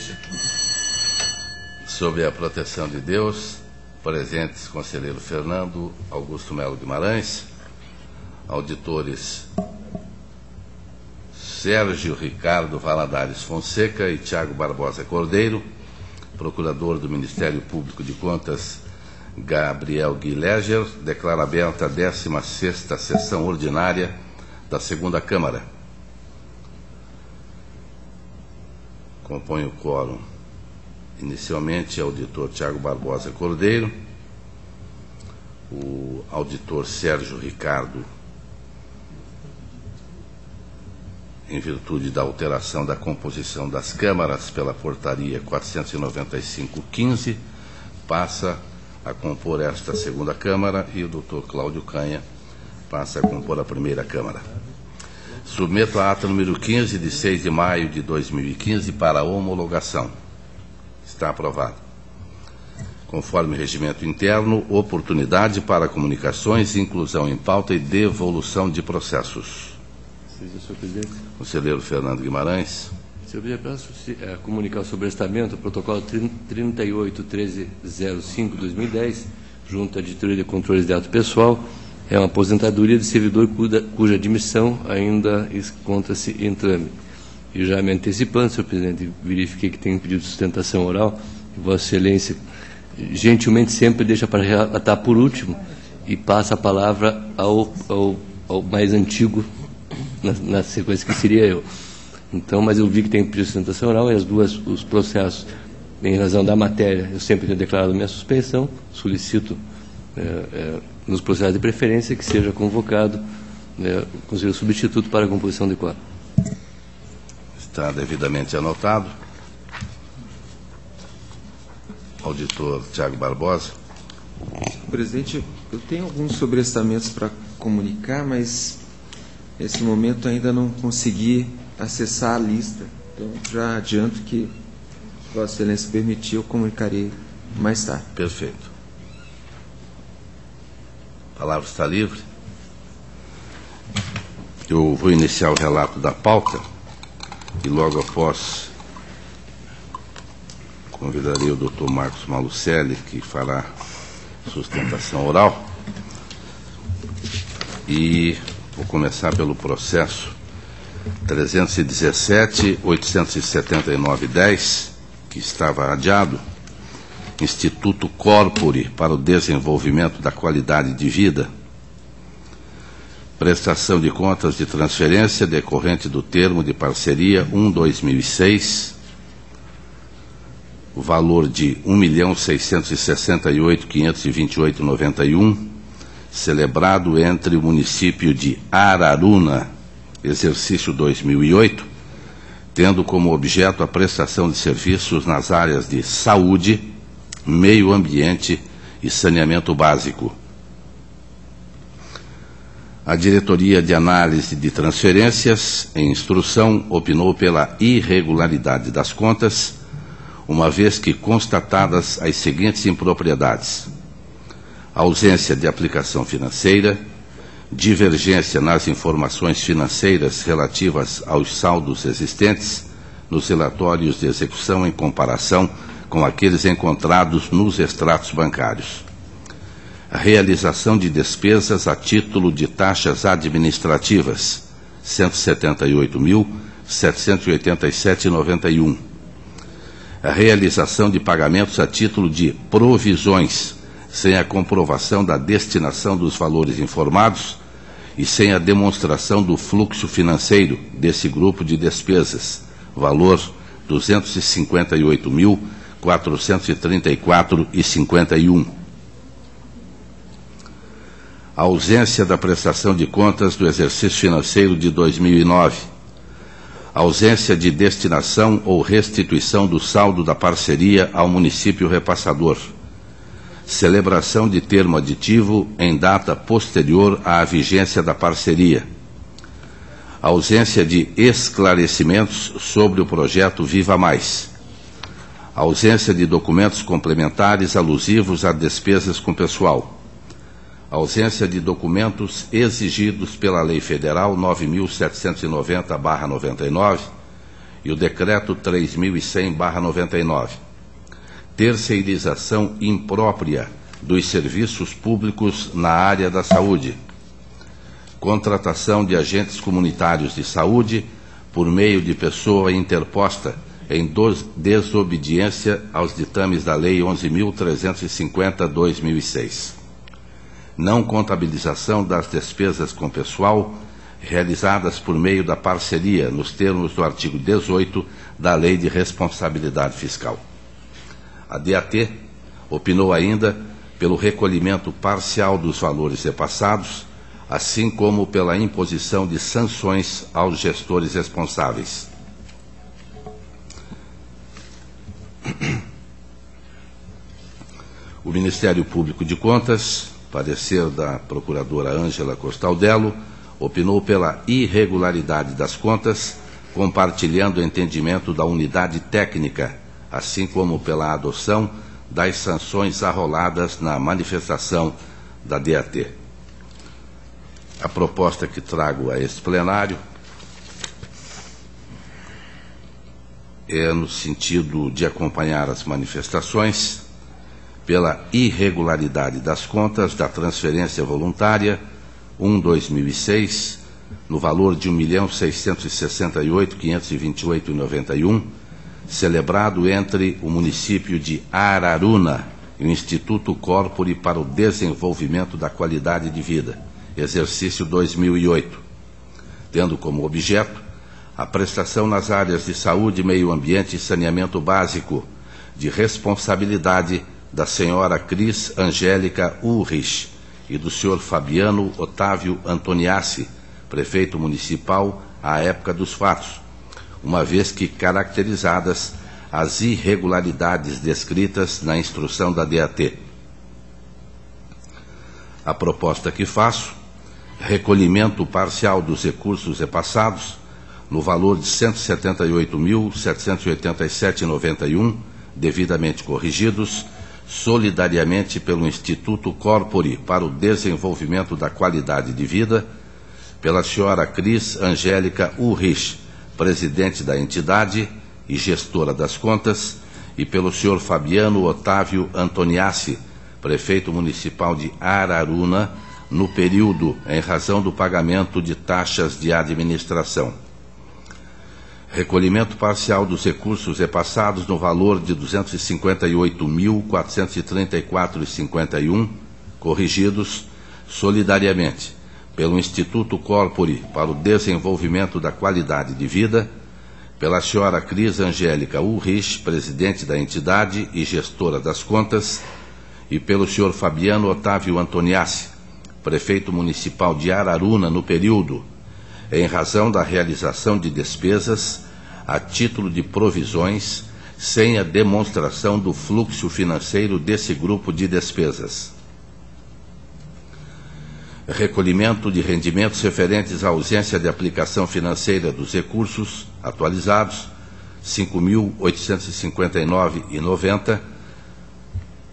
presidente. Sob a proteção de Deus, presentes conselheiro Fernando Augusto Melo Guimarães, auditores Sérgio Ricardo Valadares Fonseca e Tiago Barbosa Cordeiro, procurador do Ministério Público de Contas Gabriel Guileger, declara aberta a 16ª sessão ordinária da segunda Câmara. Compõe o quórum inicialmente o auditor Tiago Barbosa Cordeiro, o auditor Sérgio Ricardo, em virtude da alteração da composição das câmaras pela portaria 495/15, passa a compor esta segunda Câmara, e o doutor Cláudio Canha passa a compor a primeira Câmara. Submeto a ata número 15, de 6 de maio de 2015, para homologação. Está aprovado. Conforme regimento interno, oportunidade para comunicações, inclusão em pauta e devolução de processos. Senhor presidente. Conselheiro Fernando Guimarães. Senhor presidente, peço comunicar o sobrestamento, protocolo 38.1305/2010, junto à Editoria de Controles de Ato Pessoal, é uma aposentadoria de servidor cuja admissão ainda encontra-se em trâmite. E já me antecipando, senhor presidente, verifiquei que tem pedido de sustentação oral, e Vossa Excelência gentilmente sempre deixa para relatar por último e passa a palavra ao mais antigo na sequência, que seria eu. Então, mas eu vi que tem pedido de sustentação oral, e os processos, em razão da matéria, eu sempre tenho declarado minha suspensão, solicito nos processos de preferência que seja convocado o conselheiro substituto para a composição de quórum. Está devidamente anotado. Auditor Tiago Barbosa. Presidente, eu tenho alguns sobrestamentos para comunicar, mas nesse momento ainda não consegui acessar a lista. Então, já adianto que, se Vossa Excelência permitir, eu comunicarei mais tarde. Perfeito. A palavra está livre. Eu vou iniciar o relato da pauta e logo após convidarei o doutor Marcos Malucelli, que fará sustentação oral. E vou começar pelo processo 317.879/10, que estava adiado, Instituto Corpore para o Desenvolvimento da Qualidade de Vida, prestação de contas de transferência decorrente do termo de parceria 1/2006, o valor de R$ 1.668.528,91, celebrado entre o município de Araruna, exercício 2008, tendo como objeto a prestação de serviços nas áreas de saúde, meio ambiente e saneamento básico. A Diretoria de Análise de Transferências, em instrução, opinou pela irregularidade das contas, uma vez que constatadas as seguintes impropriedades: ausência de aplicação financeira, divergência nas informações financeiras relativas aos saldos existentes nos relatórios de execução em comparação com aqueles encontrados nos extratos bancários, a realização de despesas a título de taxas administrativas, R$ 178.787,91, a realização de pagamentos a título de provisões, sem a comprovação da destinação dos valores informados e sem a demonstração do fluxo financeiro desse grupo de despesas, valor R$ 258.434,51. A ausência da prestação de contas do exercício financeiro de 2009, ausência de destinação ou restituição do saldo da parceria ao município repassador, celebração de termo aditivo em data posterior à vigência da parceria, ausência de esclarecimentos sobre o projeto Viva Mais, ausência de documentos complementares alusivos a despesas com pessoal, ausência de documentos exigidos pela Lei Federal 9.790/99 e o Decreto 3.100/99. Terceirização imprópria dos serviços públicos na área da saúde. Contratação de agentes comunitários de saúde por meio de pessoa interposta em desobediência aos ditames da Lei 11.350/2006. Não contabilização das despesas com pessoal realizadas por meio da parceria, nos termos do artigo 18 da Lei de Responsabilidade Fiscal. A DAT opinou ainda pelo recolhimento parcial dos valores repassados, assim como pela imposição de sanções aos gestores responsáveis. O Ministério Público de Contas, parecer da procuradora Ângela Costaldelo, opinou pela irregularidade das contas, compartilhando o entendimento da unidade técnica, assim como pela adoção das sanções arroladas na manifestação da DAT. A proposta que trago a este plenário é no sentido de acompanhar as manifestações pela irregularidade das contas da transferência voluntária 1/2006, no valor de R$ 1.668.528,91, celebrado entre o município de Araruna e o Instituto Corpore para o Desenvolvimento da Qualidade de Vida, exercício 2008, tendo como objeto a prestação nas áreas de saúde, meio ambiente e saneamento básico, de responsabilidade da senhora Cris Angélica Ulrich e do senhor Fabiano Otávio Antoniassi, prefeito municipal à época dos fatos, uma vez que caracterizadas as irregularidades descritas na instrução da DAT. A proposta que faço: recolhimento parcial dos recursos repassados no valor de R$ 178.787,91, devidamente corrigidos, solidariamente pelo Instituto Corpore para o Desenvolvimento da Qualidade de Vida, pela senhora Cris Angélica Ulrich, presidente da entidade e gestora das contas, e pelo senhor Fabiano Otávio Antoniassi, prefeito municipal de Araruna, no período em razão do pagamento de taxas de administração. Recolhimento parcial dos recursos repassados no valor de R$ 258.434,51, corrigidos solidariamente pelo Instituto Corpore para o Desenvolvimento da Qualidade de Vida, pela senhora Cris Angélica Ulrich, presidente da entidade e gestora das contas, e pelo senhor Fabiano Otávio Antoniassi, prefeito municipal de Araruna, no período em razão da realização de despesas a título de provisões, sem a demonstração do fluxo financeiro desse grupo de despesas. Recolhimento de rendimentos referentes à ausência de aplicação financeira dos recursos atualizados, R$ 5.859,90,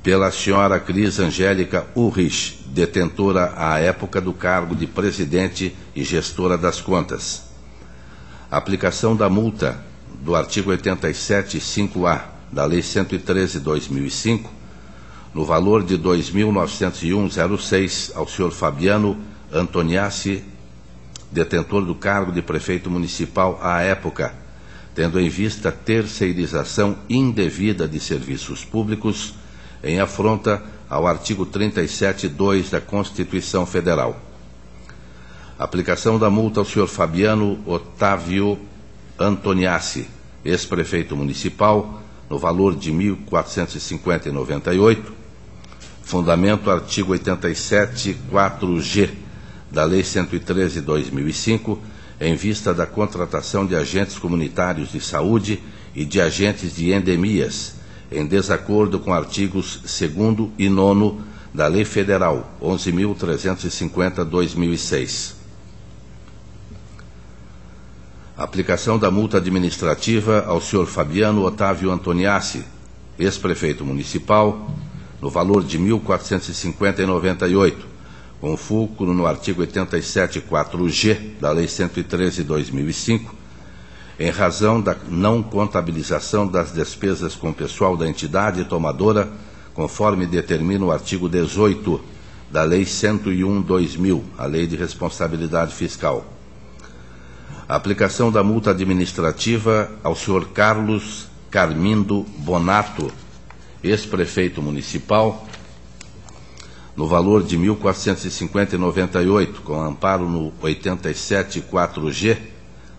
pela senhora Cris Angélica Ulrich, detentora à época do cargo de presidente e gestora das contas. Aplicação da multa do artigo 87.5A da Lei 113/2005, no valor de R$ 2.901,06 ao senhor Fabiano Antoniassi, detentor do cargo de prefeito municipal à época, tendo em vista a terceirização indevida de serviços públicos, em afronta ao artigo 37.2 da Constituição Federal. Aplicação da multa ao senhor Fabiano Otávio Antoniassi, ex-prefeito municipal, no valor de R$ 1.450,98, fundamento artigo 87.4G da Lei 113/2005, em vista da contratação de agentes comunitários de saúde e de agentes de endemias, em desacordo com artigos 2º e 9º da Lei Federal 11.350/2006. Aplicação da multa administrativa ao senhor Fabiano Otávio Antoniassi, ex-prefeito municipal, no valor de R$ 1.450,98, com fulcro no artigo 87.4G da Lei 113/2005, em razão da não contabilização das despesas com pessoal da entidade tomadora, conforme determina o artigo 18 da Lei 101/2000, a Lei de Responsabilidade Fiscal. A aplicação da multa administrativa ao senhor Carlos Carmindo Bonato, ex-prefeito municipal, no valor de R$ 1.450,98, com amparo no 87.4G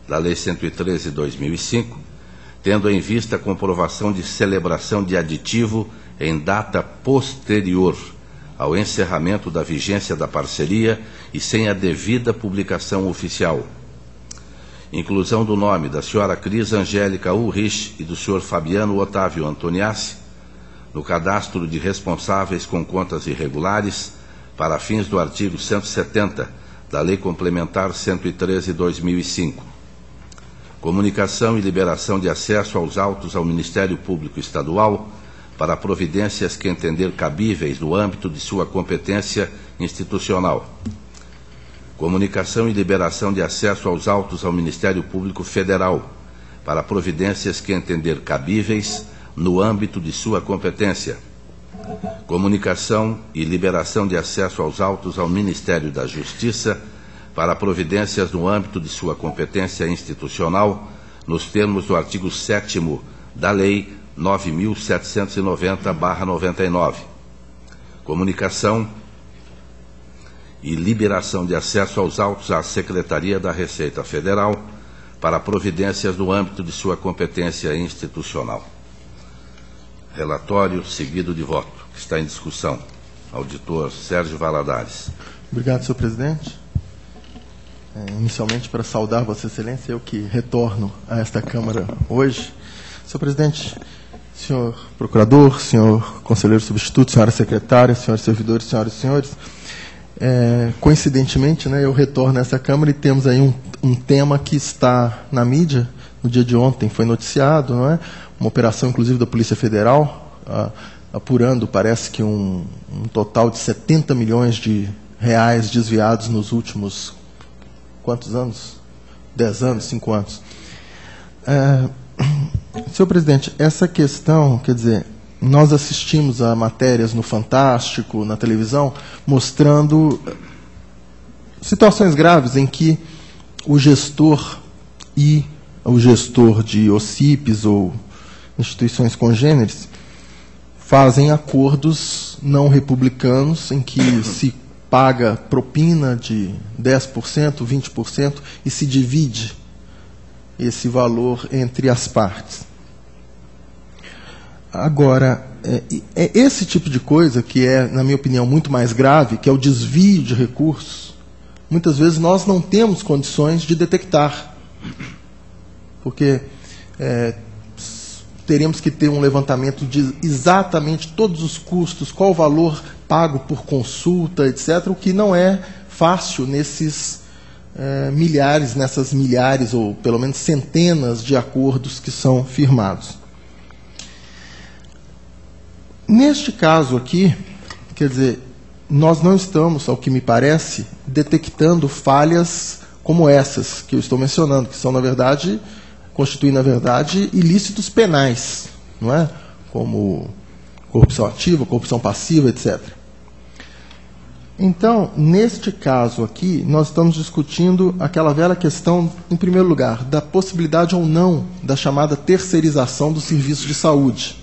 da Lei 113/2005, tendo em vista a comprovação de celebração de aditivo em data posterior ao encerramento da vigência da parceria e sem a devida publicação oficial. Inclusão do nome da senhora Cris Angélica Ulrich e do senhor Fabiano Otávio Antoniassi no cadastro de responsáveis com contas irregulares para fins do artigo 170 da Lei Complementar 113/2005. Comunicação e liberação de acesso aos autos ao Ministério Público Estadual para providências que entender cabíveis no âmbito de sua competência institucional. Comunicação e liberação de acesso aos autos ao Ministério Público Federal para providências que entender cabíveis no âmbito de sua competência. Comunicação e liberação de acesso aos autos ao Ministério da Justiça para providências no âmbito de sua competência institucional, nos termos do artigo 7º da Lei 9.790/99. Comunicação e liberação de acesso aos autos à Secretaria da Receita Federal para providências no âmbito de sua competência institucional. Relatório seguido de voto, que está em discussão. Auditor Sérgio Valadares. Obrigado, senhor presidente. Inicialmente, para saudar Vossa Excelência, eu que retorno a esta Câmara hoje. Senhor presidente, senhor procurador, senhor conselheiro substituto, senhora secretária, senhores servidores, senhoras e senhores, coincidentemente, eu retorno a essa Câmara e temos aí um tema que está na mídia. No dia de ontem foi noticiado, não é? Uma operação, inclusive, da Polícia Federal, apurando, parece que um total de 70 milhões de reais desviados nos últimos, quantos anos? 10 anos, 5 anos. Senhor presidente, essa questão, quer dizer, nós assistimos a matérias no Fantástico, na televisão, mostrando situações graves em que o gestor e o gestor de OCIPs ou instituições congêneres fazem acordos não republicanos em que se paga propina de 10%, 20% e se divide esse valor entre as partes. Agora, é esse tipo de coisa que é, na minha opinião, muito mais grave, que é o desvio de recursos. Muitas vezes nós não temos condições de detectar, porque teríamos que ter um levantamento de exatamente todos os custos, qual o valor pago por consulta, etc., o que não é fácil nesses nessas milhares, ou pelo menos centenas de acordos que são firmados. Neste caso aqui, quer dizer, nós não estamos, ao que me parece, detectando falhas como essas que eu estou mencionando, que são, constituem, na verdade, ilícitos penais, não é? Como corrupção ativa, corrupção passiva, etc. Então, neste caso aqui, nós estamos discutindo aquela velha questão, em primeiro lugar, da possibilidade ou não da chamada terceirização do serviço de saúde.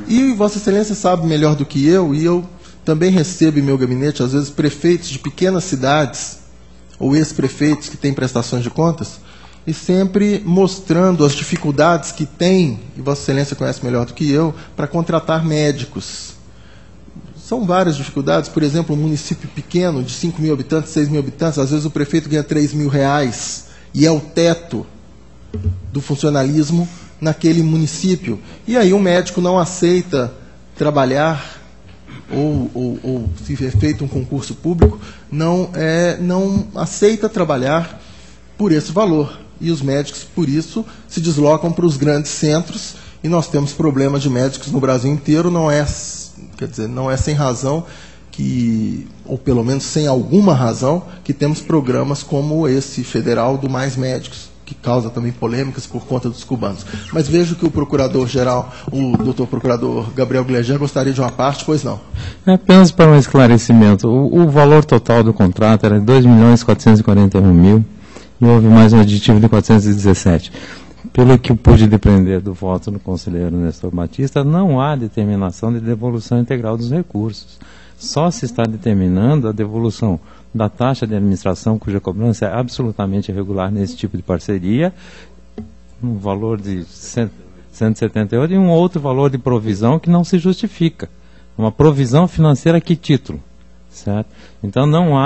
E Vossa Excelência sabe melhor do que eu, e eu também recebo em meu gabinete, às vezes, prefeitos de pequenas cidades, ou ex-prefeitos que têm prestações de contas, e sempre mostrando as dificuldades que tem, e Vossa Excelência conhece melhor do que eu, para contratar médicos. São várias dificuldades. Por exemplo, um município pequeno, de 5 mil habitantes, 6 mil habitantes, às vezes o prefeito ganha 3 mil reais, e é o teto do funcionalismo naquele município. E aí o médico não aceita trabalhar, ou se é feito um concurso público, não aceita trabalhar por esse valor. E os médicos, por isso, se deslocam para os grandes centros, e nós temos problemas de médicos no Brasil inteiro. Não é sem razão que, ou pelo menos sem alguma razão, que temos programas como esse federal do Mais Médicos, que causa também polêmicas por conta dos cubanos. Mas vejo que o procurador-geral, o doutor procurador Gabriel Glejan, gostaria de uma parte, pois não. Apenas para um esclarecimento, o valor total do contrato era de 2.441.000 e houve mais um aditivo de 417. Pelo que eu pude depreender do voto do conselheiro Nestor Batista, não há determinação de devolução integral dos recursos. Só se está determinando a devolução da taxa de administração, cuja cobrança é absolutamente irregular nesse tipo de parceria, um valor de 178 e um outro valor de provisão que não se justifica. Uma provisão financeira a que título? Certo? Então não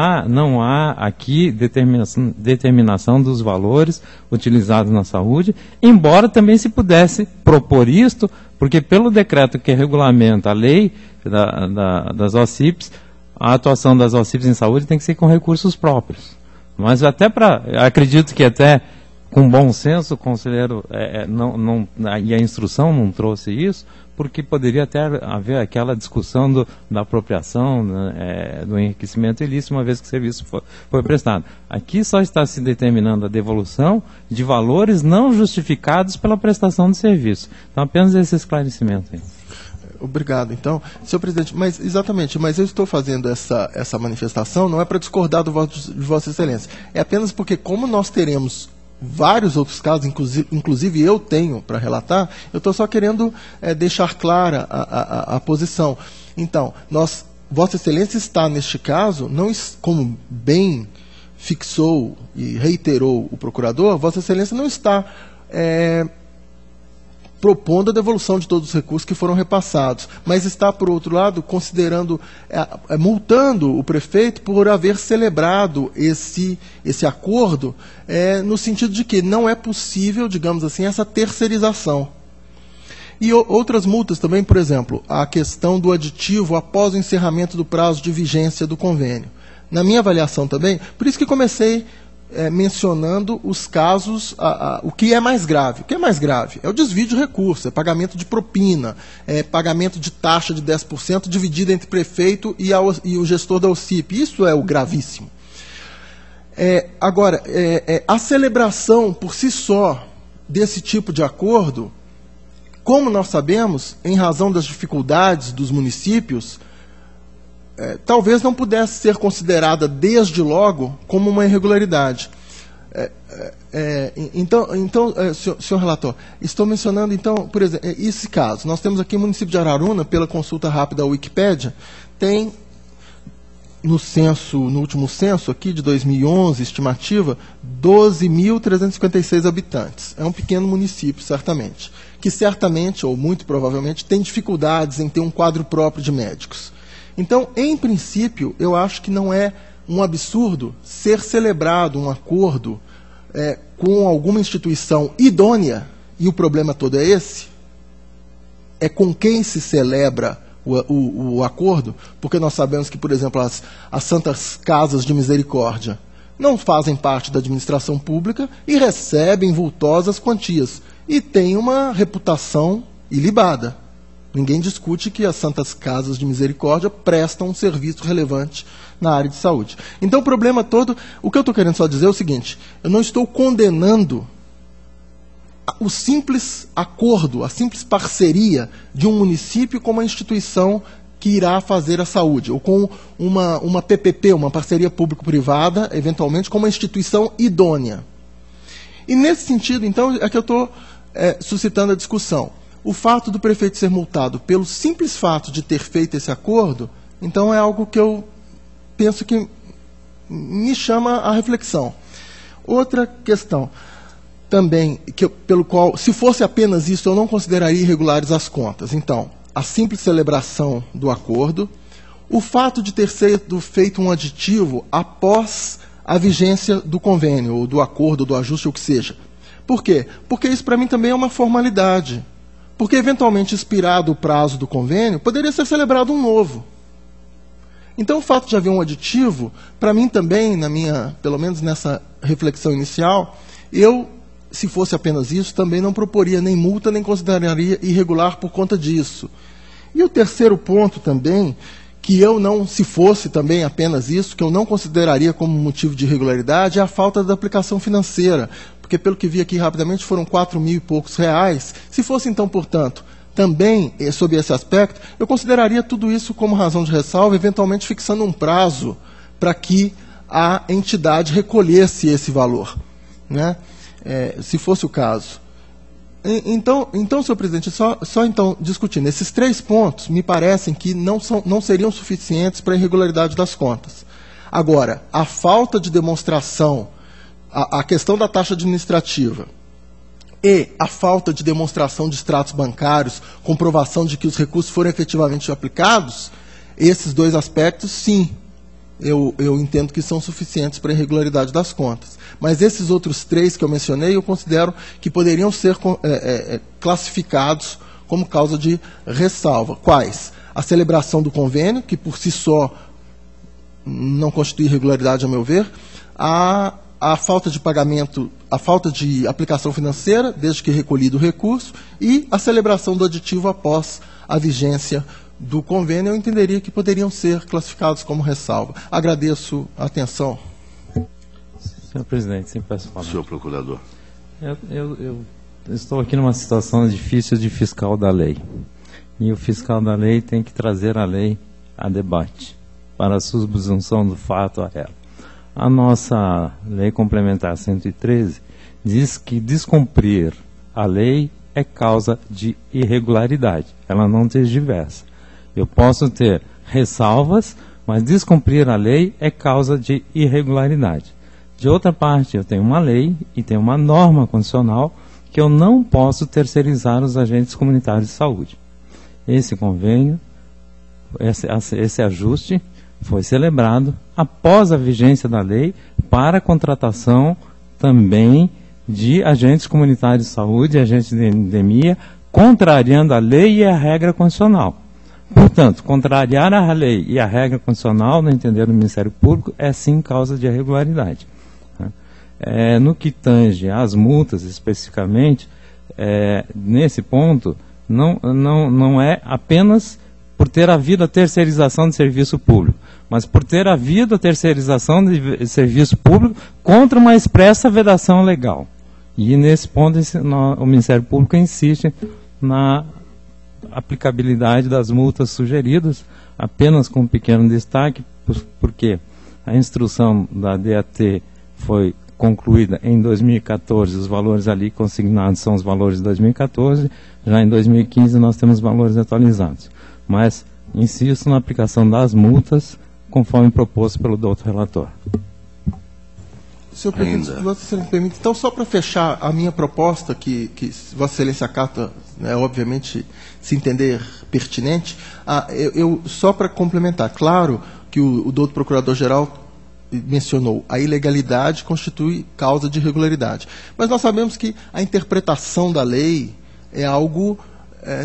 há aqui determinação dos valores utilizados na saúde, embora também se pudesse propor isto, porque pelo decreto que regulamenta a lei das OCIPs, a atuação das OCIPs em saúde tem que ser com recursos próprios. Mas acredito que até com bom senso o conselheiro e a instrução não trouxe isso, porque poderia até haver aquela discussão da apropriação, do enriquecimento ilícito, uma vez que o serviço foi prestado. Aqui só está se determinando a devolução de valores não justificados pela prestação do serviço. Então, apenas esse esclarecimento aí. Obrigado. Então, senhor presidente, mas eu estou fazendo essa manifestação não é para discordar do voto de Vossa Excelência. É apenas porque, como nós teremos vários outros casos, inclusive eu tenho para relatar, eu estou só querendo deixar clara a posição. Então, Vossa Excelência está, neste caso, como bem fixou e reiterou o procurador, Vossa Excelência não está propondo a devolução de todos os recursos que foram repassados, mas está, por outro lado, considerando, multando o prefeito por haver celebrado esse acordo, no sentido de que não é possível, digamos assim, essa terceirização. E outras multas também, por exemplo, a questão do aditivo após o encerramento do prazo de vigência do convênio. Na minha avaliação também, por isso que comecei mencionando os casos, o que é mais grave. O que é mais grave? É o desvio de recursos, é pagamento de propina, é pagamento de taxa de 10% dividida entre prefeito e o gestor da OCIP. Isso é o gravíssimo. Agora, a celebração por si só desse tipo de acordo, como nós sabemos, em razão das dificuldades dos municípios, talvez não pudesse ser considerada desde logo como uma irregularidade. Então, senhor relator, estou mencionando, então, por exemplo, esse caso. Nós temos aqui o município de Araruna, pela consulta rápida à Wikipédia, tem no último censo aqui de 2011, estimativa, 12.356 habitantes. É um pequeno município, certamente, que certamente, ou muito provavelmente, tem dificuldades em ter um quadro próprio de médicos. Então, em princípio, eu acho que não é um absurdo ser celebrado um acordo com alguma instituição idônea, e o problema todo é esse, é com quem se celebra o acordo, porque nós sabemos que, por exemplo, as Santas Casas de Misericórdia não fazem parte da administração pública e recebem vultosas quantias, e têm uma reputação ilibada. Ninguém discute que as Santas Casas de Misericórdia prestam um serviço relevante na área de saúde. Então, o problema todo, o que eu estou querendo só dizer é o seguinte: eu não estou condenando o simples acordo, a simples parceria de um município com uma instituição que irá fazer a saúde, ou com uma PPP, uma parceria público-privada, eventualmente com uma instituição idônea. E nesse sentido, então, é que eu estou suscitando a discussão. O fato do prefeito ser multado pelo simples fato de ter feito esse acordo, então é algo que eu penso que me chama a reflexão. Outra questão também, pelo qual, se fosse apenas isso, eu não consideraria irregulares as contas. Então, a simples celebração do acordo, o fato de ter sido feito um aditivo após a vigência do convênio, ou do acordo, do ajuste, ou o que seja. Por quê? Porque isso para mim também é uma formalidade. Porque, eventualmente, expirado o prazo do convênio, poderia ser celebrado um novo. Então, o fato de haver um aditivo, para mim também, pelo menos nessa reflexão inicial, se fosse apenas isso, também não proporia nem multa, nem consideraria irregular por conta disso. E o terceiro ponto também, que se fosse também apenas isso, que eu não consideraria como motivo de irregularidade, é a falta da aplicação financeira. Porque porque pelo que vi aqui rapidamente foram 4 mil e poucos reais. Se fosse então, portanto, também sob esse aspecto, eu consideraria tudo isso como razão de ressalva, eventualmente fixando um prazo para que a entidade recolhesse esse valor, né? Se fosse o caso. Então, senhor presidente, só então discutindo, esses 3 pontos me parecem que não seriam suficientes para a irregularidade das contas. Agora, a falta de demonstração, a questão da taxa administrativa e a falta de demonstração de extratos bancários, comprovação de que os recursos foram efetivamente aplicados, esses 2 aspectos, sim, eu entendo que são suficientes para a irregularidade das contas. Mas esses outros 3 que eu mencionei, eu considero que poderiam ser classificados como causa de ressalva. Quais? A celebração do convênio, que por si só não constitui irregularidade, a meu ver, a falta de pagamento, a falta de aplicação financeira, desde que recolhido o recurso, e a celebração do aditivo após a vigência do convênio, eu entenderia que poderiam ser classificados como ressalva. Agradeço a atenção. Senhor presidente, sempre peço falar. Senhor procurador. Eu estou aqui numa situação difícil de fiscal da lei. E o fiscal da lei tem que trazer a lei a debate, para a subsunção do fato a ela. A nossa lei complementar 113 diz que descumprir a lei é causa de irregularidade. Ela não tergiversa. Eu posso ter ressalvas, mas descumprir a lei é causa de irregularidade. De outra parte, eu tenho uma lei e tenho uma norma constitucional que eu não posso terceirizar os agentes comunitários de saúde. Esse convênio, esse ajuste foi celebrado após a vigência da lei para a contratação também de agentes comunitários de saúde, agentes de endemia, contrariando a lei e a regra constitucional. Portanto, contrariar a lei e a regra constitucional, no entender do Ministério Público, é sim causa de irregularidade. No que tange às multas especificamente, nesse ponto, não é apenas por ter havido a terceirização de serviço público, mas por ter havido a terceirização de serviço público contra uma expressa vedação legal. E nesse ponto o Ministério Público insiste na aplicabilidade das multas sugeridas, apenas com um pequeno destaque, porque a instrução da DAT foi concluída em 2014, os valores ali consignados são os valores de 2014, já em 2015 nós temos valores atualizados. Mas insisto na aplicação das multas, conforme proposto pelo doutor relator. Senhor presidente, se Vossa Excelência me permite, então, só para fechar a minha proposta, que Vossa Excelência acata, obviamente, se entender pertinente, só para complementar, claro que o doutor Procurador-Geral mencionou, a ilegalidade constitui causa de irregularidade. Mas nós sabemos que a interpretação da lei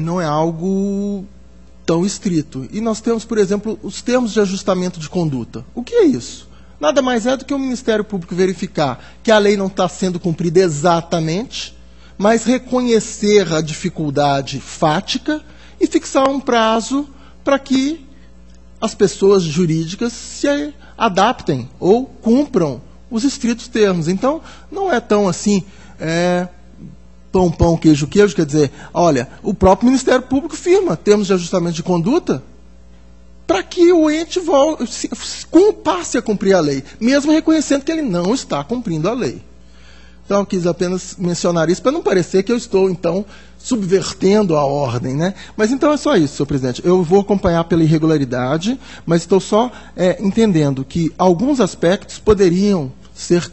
não é algo tão estrito. E nós temos, por exemplo, os termos de ajustamento de conduta. O que é isso? Nada mais é do que o Ministério Público verificar que a lei não está sendo cumprida exatamente, mas reconhecer a dificuldade fática e fixar um prazo para que as pessoas jurídicas se adaptem ou cumpram os estritos termos. Então, não é tão assim, pão, pão, queijo, queijo, quer dizer, olha, o próprio Ministério Público firma termos de ajustamento de conduta para que o ente passe a cumprir a lei, mesmo reconhecendo que ele não está cumprindo a lei. Então, eu quis apenas mencionar isso, para não parecer que eu estou, então, subvertendo a ordem, né? Mas, então, é só isso, senhor presidente. Eu vou acompanhar pela irregularidade, mas estou só entendendo que alguns aspectos poderiam ser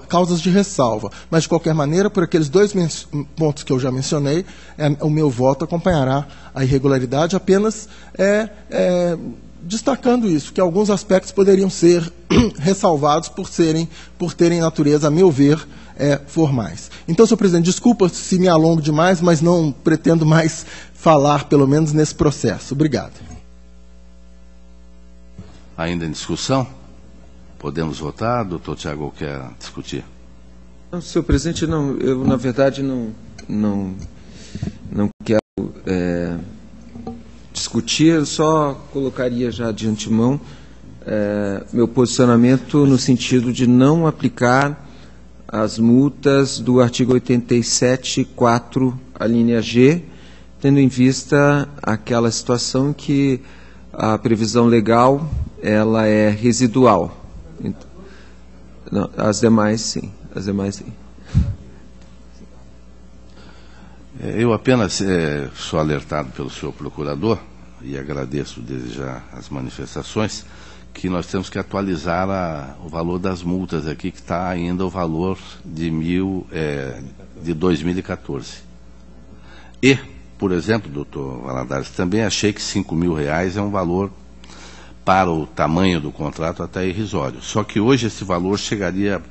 causas de ressalva. Mas, de qualquer maneira, por aqueles 2 pontos que eu já mencionei, o meu voto acompanhará a irregularidade, apenas destacando isso, que alguns aspectos poderiam ser ressalvados por terem natureza, a meu ver, formais. Então, senhor presidente, desculpa se me alongo demais, mas não pretendo mais falar, pelo menos, nesse processo. Obrigado. Ainda em discussão? Podemos votar? Doutor Tiago quer discutir? Não, senhor presidente, não. Eu, na verdade, não quero discutir, eu só colocaria já de antemão meu posicionamento no sentido de não aplicar as multas do artigo 87.4, a linha G, tendo em vista aquela situação que a previsão legal ela é residual. Então, não, as demais sim. Eu apenas sou alertado pelo senhor procurador, e agradeço desde já as manifestações, que nós temos que atualizar o valor das multas aqui, que está ainda o valor de 2014. E, por exemplo, doutor Valadares, também achei que R$5.000 é um valor, para o tamanho do contrato, até irrisório. Só que hoje esse valor chegaria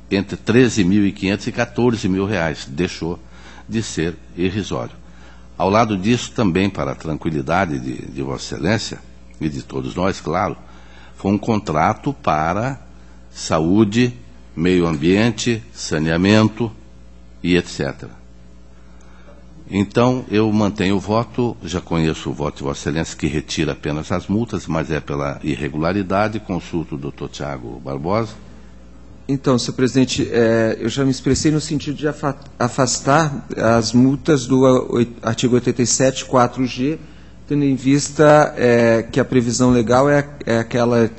entre R$13.500 e R$14.000, deixou de ser irrisório. Ao lado disso, também, para a tranquilidade de Vossa Excelência, e de todos nós, claro, foi um contrato para saúde, meio ambiente, saneamento e etc. Então, eu mantenho o voto, já conheço o voto de Vossa Excelência, que retira apenas as multas, mas é pela irregularidade. Consulto o doutor Tiago Barbosa. Então, senhor presidente, eu já me expressei no sentido de afastar as multas do artigo 87.4G, tendo em vista que a previsão legal é aquela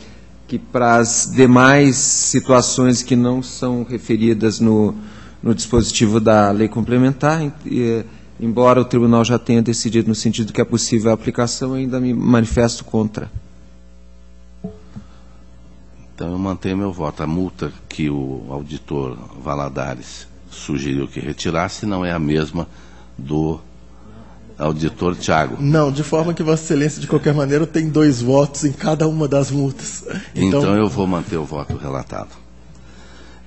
que, para as demais situações que não são referidas no dispositivo da lei complementar, embora o tribunal já tenha decidido no sentido que é possível a aplicação, ainda me manifesto contra. Então eu mantenho meu voto. A multa que o auditor Valadares sugeriu que retirasse não é a mesma do auditor Tiago. Não, de forma que Vossa Excelência, de qualquer maneira, tem 2 votos em cada uma das multas. Então eu vou manter o voto relatado.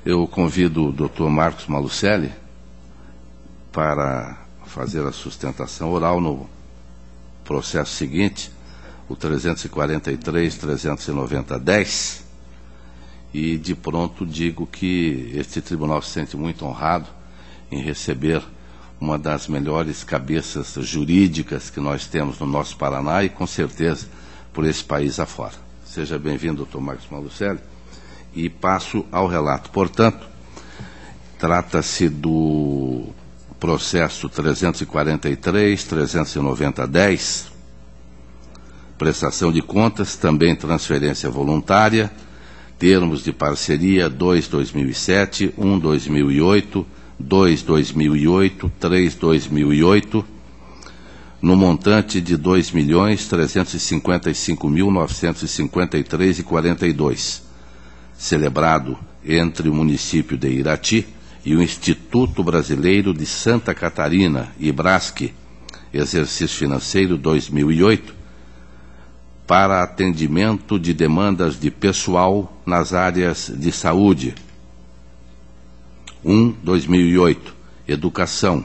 Eu convido o doutor Marcos Malucelli para fazer a sustentação oral no processo seguinte, o 343-390-10, e de pronto digo que este tribunal se sente muito honrado em receber uma das melhores cabeças jurídicas que nós temos no nosso Paraná e, com certeza, por esse país afora. Seja bem-vindo, doutor Marcos Malucelli, e passo ao relato. Portanto, trata-se do processo 343-390-10, prestação de contas, também transferência voluntária, termos de parceria 2/2007, 1/2008, 2/2008, 3/2008, no montante de R$ 2.355.953,42, celebrado entre o município de Irati e o Instituto Brasileiro de Santa Catarina, IBRASC, exercício financeiro 2008, para atendimento de demandas de pessoal nas áreas de saúde. 1/2008, educação.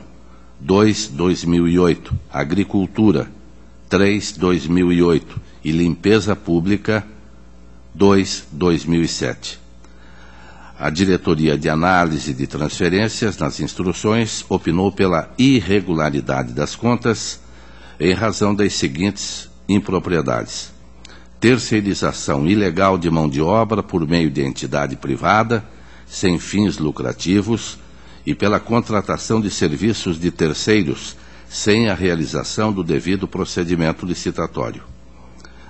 2/2008, agricultura. 3/2008 e limpeza pública. 2/2007. A Diretoria de Análise de Transferências, nas instruções, opinou pela irregularidade das contas em razão das seguintes impropriedades: terceirização ilegal de mão de obra por meio de entidade privada, sem fins lucrativos, e pela contratação de serviços de terceiros, sem a realização do devido procedimento licitatório.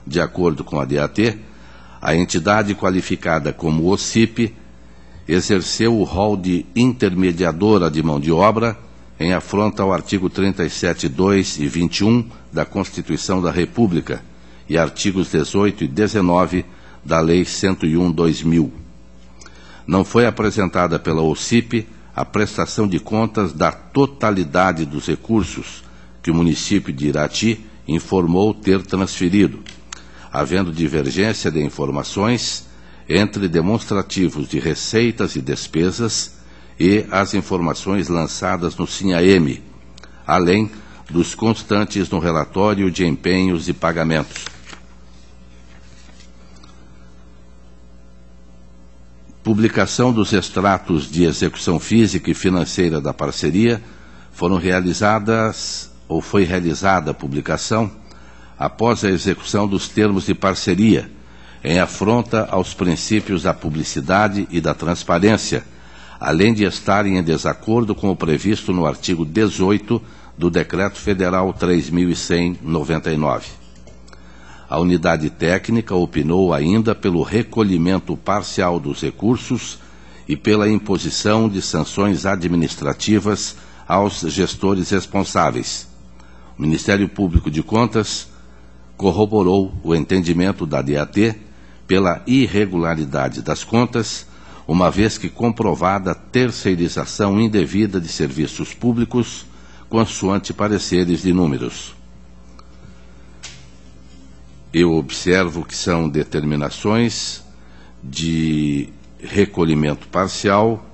De acordo com a DAT, a entidade qualificada como OCIP exerceu o rol de intermediadora de mão de obra em afronta ao artigo 37(2) e 21 da Constituição da República e artigos 18 e 19 da Lei 101/2000. Não foi apresentada pela OCIP a prestação de contas da totalidade dos recursos que o município de Irati informou ter transferido, havendo divergência de informações entre demonstrativos de receitas e despesas e as informações lançadas no SINHAEM, além dos constantes no relatório de empenhos e pagamentos. Publicação dos extratos de execução física e financeira da parceria foram realizadas, ou foi realizada a publicação, após a execução dos termos de parceria, em afronta aos princípios da publicidade e da transparência, além de estarem em desacordo com o previsto no artigo 18 do Decreto Federal 3.100/99. A unidade técnica opinou ainda pelo recolhimento parcial dos recursos e pela imposição de sanções administrativas aos gestores responsáveis. O Ministério Público de Contas corroborou o entendimento da DAT pela irregularidade das contas, uma vez que comprovada terceirização indevida de serviços públicos, consoante pareceres de números. Eu observo que são determinações de recolhimento parcial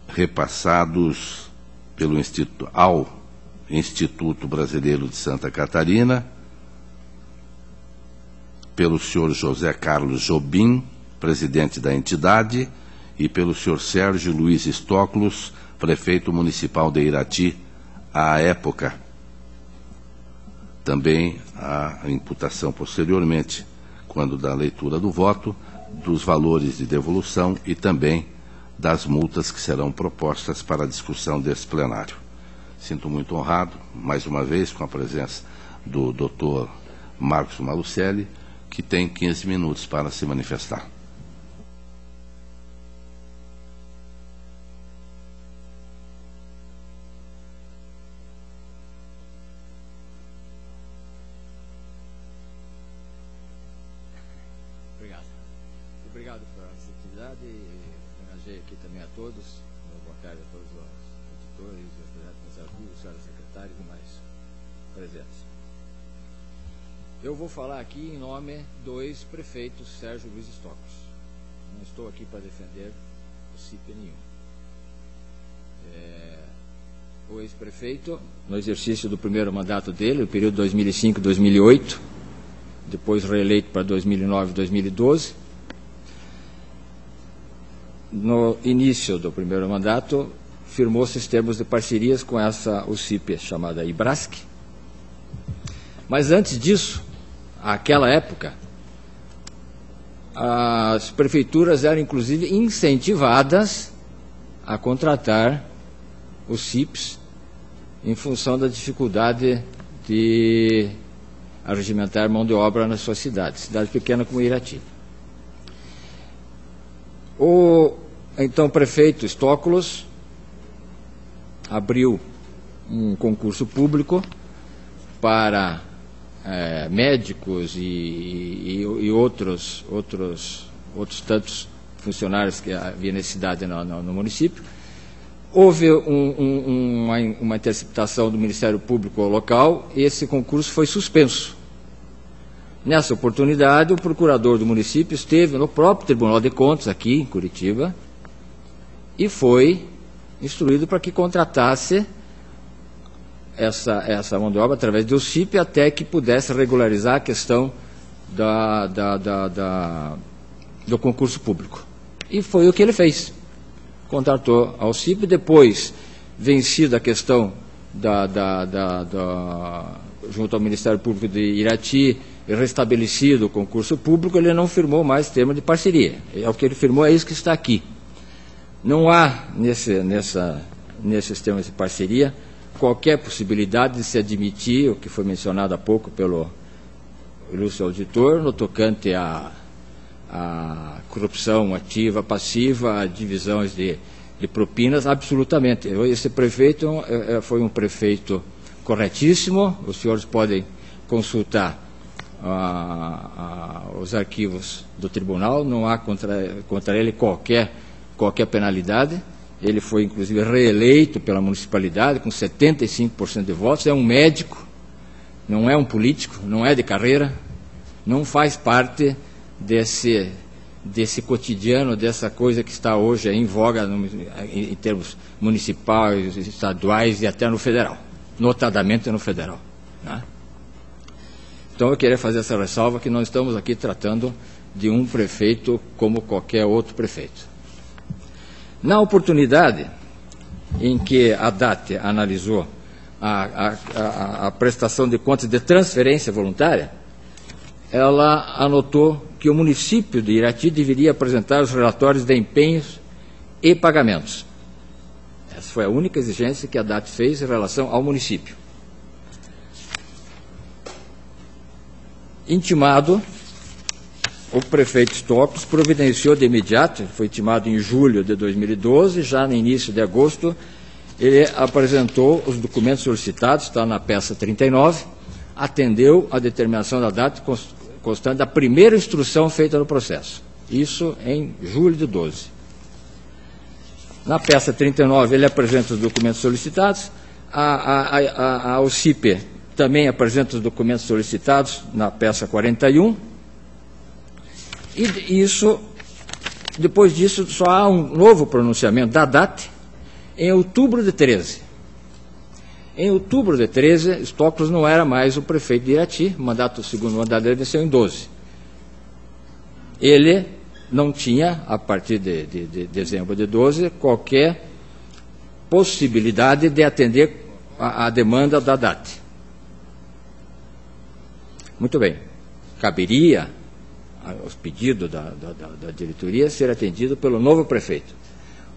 repassados ao Instituto Brasileiro de Santa Catarina, pelo senhor José Carlos Jobim, presidente da entidade, e pelo senhor Sérgio Luiz Estóculos, prefeito municipal de Irati, à época. Também a imputação posteriormente, quando da leitura do voto, dos valores de devolução e também das multas que serão propostas para a discussão desse plenário. Sinto muito honrado, mais uma vez, com a presença do Dr. Marcos Malucelli, que tem 15 minutos para se manifestar. Obrigado pela receptividade e homenageio aqui também a todos. Boa tarde a todos os editores, os presidentes administrativos, senhores secretários e mais presentes. Eu vou falar aqui em nome dos prefeitos Sérgio Luiz Estóculos. Não estou aqui para defender o CIP nenhum. O ex-prefeito, no exercício do primeiro mandato dele, no período 2005-2008, depois reeleito para 2009 e 2012, no início do primeiro mandato, firmou-se os termos de parcerias com essa UCIP chamada IBRASC. Mas antes disso, àquela época, as prefeituras eram inclusive incentivadas a contratar os CIPs em função da dificuldade de arregimentar mão de obra na sua cidade pequena como Irati. O então prefeito Estóculos abriu um concurso público para médicos e outros tantos funcionários que havia necessidade no município. Houve uma interceptação do Ministério Público local e esse concurso foi suspenso. Nessa oportunidade, o procurador do município esteve no próprio Tribunal de Contas, aqui em Curitiba, e foi instruído para que contratasse essa mão de obra através do CIP até que pudesse regularizar a questão do concurso público. E foi o que ele fez. Contratou ao CIP, depois, vencida a questão junto ao Ministério Público de Irati, e restabelecido o concurso público, ele não firmou mais termo de parceria. O que ele firmou é isso que está aqui. Não há, nesses termos de parceria, qualquer possibilidade de se admitir o que foi mencionado há pouco pelo ilustre auditor, no tocante à corrupção ativa, passiva, a divisões de propinas, absolutamente. Esse prefeito foi um prefeito corretíssimo, os senhores podem consultar os arquivos do tribunal, não há contra ele qualquer penalidade. Ele foi, inclusive, reeleito pela municipalidade com 75% de votos. É um médico, não é um político, não é de carreira, não faz parte desse cotidiano, dessa coisa que está hoje em voga em termos municipais, estaduais e até no federal, notadamente no federal, né? Então eu queria fazer essa ressalva que nós estamos aqui tratando de um prefeito como qualquer outro prefeito. Na oportunidade em que a DAT analisou a prestação de contas de transferência voluntária, ela anotou que o município de Irati deveria apresentar os relatórios de empenhos e pagamentos. Essa foi a única exigência que a DAT fez em relação ao município. Intimado, o prefeito Stoklos providenciou de imediato, foi intimado em julho de 2012, já no início de agosto, ele apresentou os documentos solicitados, está na peça 39, atendeu a determinação da DAT constante da primeira instrução feita no processo. Isso em julho de 12. Na peça 39, ele apresenta os documentos solicitados, a OCIP também apresenta os documentos solicitados na peça 41, e isso, depois disso, só há um novo pronunciamento da DAT em outubro de 13. Em outubro de 13, Stoklos não era mais o prefeito de Irati, o segundo mandato dele venceu em 12. Ele não tinha, a partir de dezembro de 12, qualquer possibilidade de atender a demanda da DAT. Muito bem. Caberia aos pedidos da diretoria ser atendido pelo novo prefeito.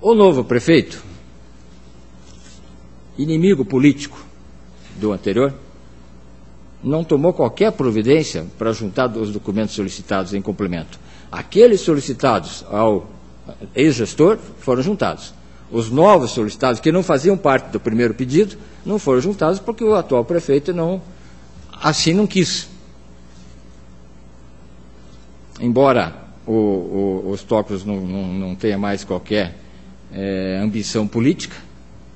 O novo prefeito, inimigo político do anterior, não tomou qualquer providência para juntar os documentos solicitados em complemento. Aqueles solicitados ao ex-gestor foram juntados. Os novos solicitados, que não faziam parte do primeiro pedido, não foram juntados porque o atual prefeito assim não quis. Embora o Stoklos não tenha mais qualquer ambição política,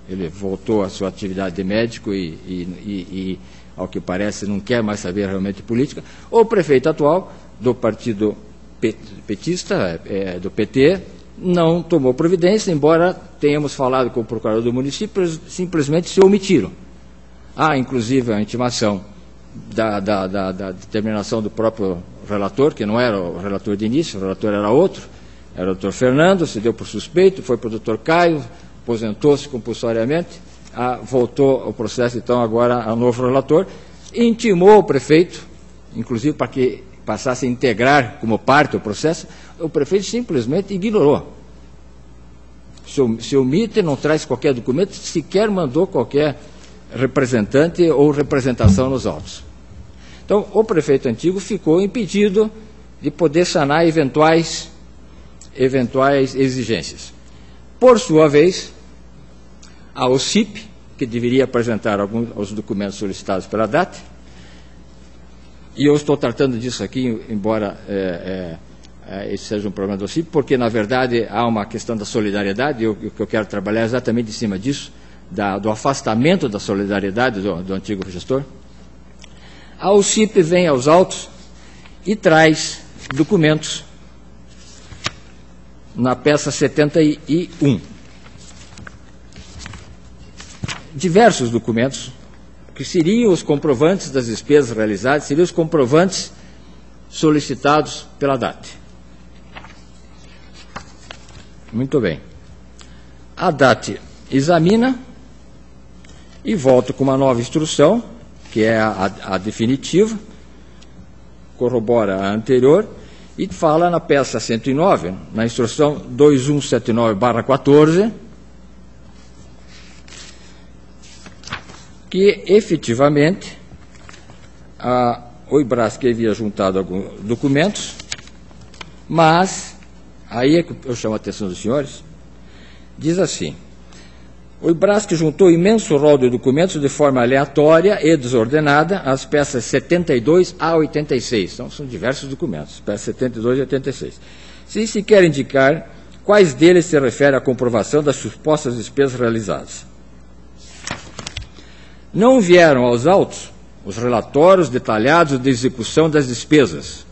ele voltou à sua atividade de médico e, ao que parece, não quer mais saber realmente de política. O prefeito atual, do partido petista, do PT, não tomou providência, embora tenhamos falado com o procurador do município, simplesmente se omitiram. Há, inclusive, a intimação da determinação do próprio relator, que não era o relator de início, o relator era outro, era o doutor Fernando, se deu por suspeito, foi para o doutor Caio, aposentou-se compulsoriamente, voltou o processo, então, agora ao novo relator, e intimou o prefeito, inclusive para que passasse a integrar como parte o processo, o prefeito simplesmente ignorou. Se omite, não traz qualquer documento, sequer mandou qualquer representante ou representação nos autos. Então, o prefeito antigo ficou impedido de poder sanar eventuais exigências. Por sua vez, a OCIP, que deveria apresentar os documentos solicitados pela DAT, e eu estou tratando disso aqui, embora esse seja um problema da OCIP, porque, na verdade, há uma questão da solidariedade, e o que eu quero trabalhar é exatamente em cima disso, do afastamento da solidariedade do antigo gestor. A OCIP vem aos autos e traz documentos na peça 71. Diversos documentos que seriam os comprovantes das despesas realizadas, seriam os comprovantes solicitados pela DAT. Muito bem. A DAT examina e volta com uma nova instrução, que é a definitiva, corrobora a anterior, e fala na peça 109, na instrução 2179/14, que efetivamente o IBRASC havia juntado alguns documentos, mas, aí é que eu chamo a atenção dos senhores, diz assim: o IBRASC juntou imenso rol de documentos de forma aleatória e desordenada às peças 72 a 86. Então, são diversos documentos, peças 72 e 86. Se se quer indicar quais deles se refere à comprovação das supostas despesas realizadas. Não vieram aos autos os relatórios detalhados de execução das despesas.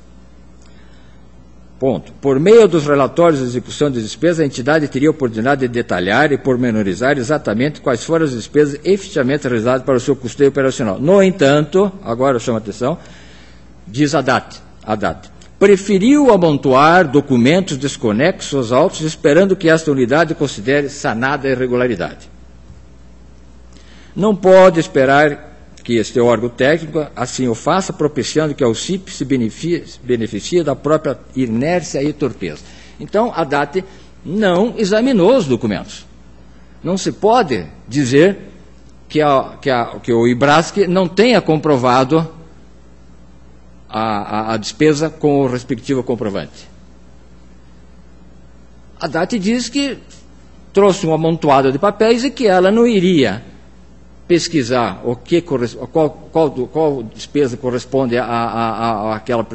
Ponto. Por meio dos relatórios de execução de despesas, a entidade teria a oportunidade de detalhar e pormenorizar exatamente quais foram as despesas efetivamente realizadas para o seu custeio operacional. No entanto, agora eu chamo a atenção, diz a DAT, preferiu amontoar documentos desconexos aos autos, esperando que esta unidade considere sanada a irregularidade. Não pode esperar que este órgão técnico assim o faça, propiciando que a OCIP se beneficie da própria inércia e torpeza. Então, a DAT não examinou os documentos. Não se pode dizer que o IBRASC não tenha comprovado a despesa com o respectivo comprovante. A DAT diz que trouxe um amontoado de papéis e que ela não iria pesquisar qual despesa corresponde àquela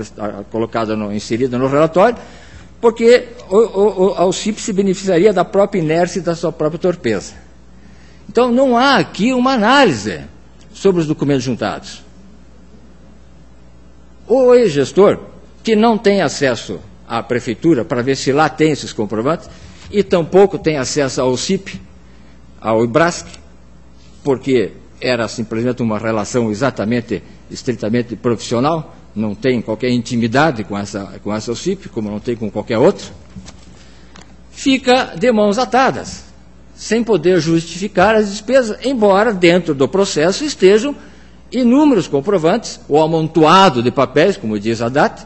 colocada inserida no relatório, porque a OCIP se beneficiaria da própria inércia e da sua própria torpeza. Então, não há aqui uma análise sobre os documentos juntados. O ex-gestor, que não tem acesso à prefeitura para ver se lá tem esses comprovantes, e tampouco tem acesso ao OCIP, ao IBRASC, porque era simplesmente uma relação estritamente profissional, não tem qualquer intimidade com essa OCIP, como não tem com qualquer outra, fica de mãos atadas, sem poder justificar as despesas, embora dentro do processo estejam inúmeros comprovantes, ou amontoado de papéis, como diz a DAT,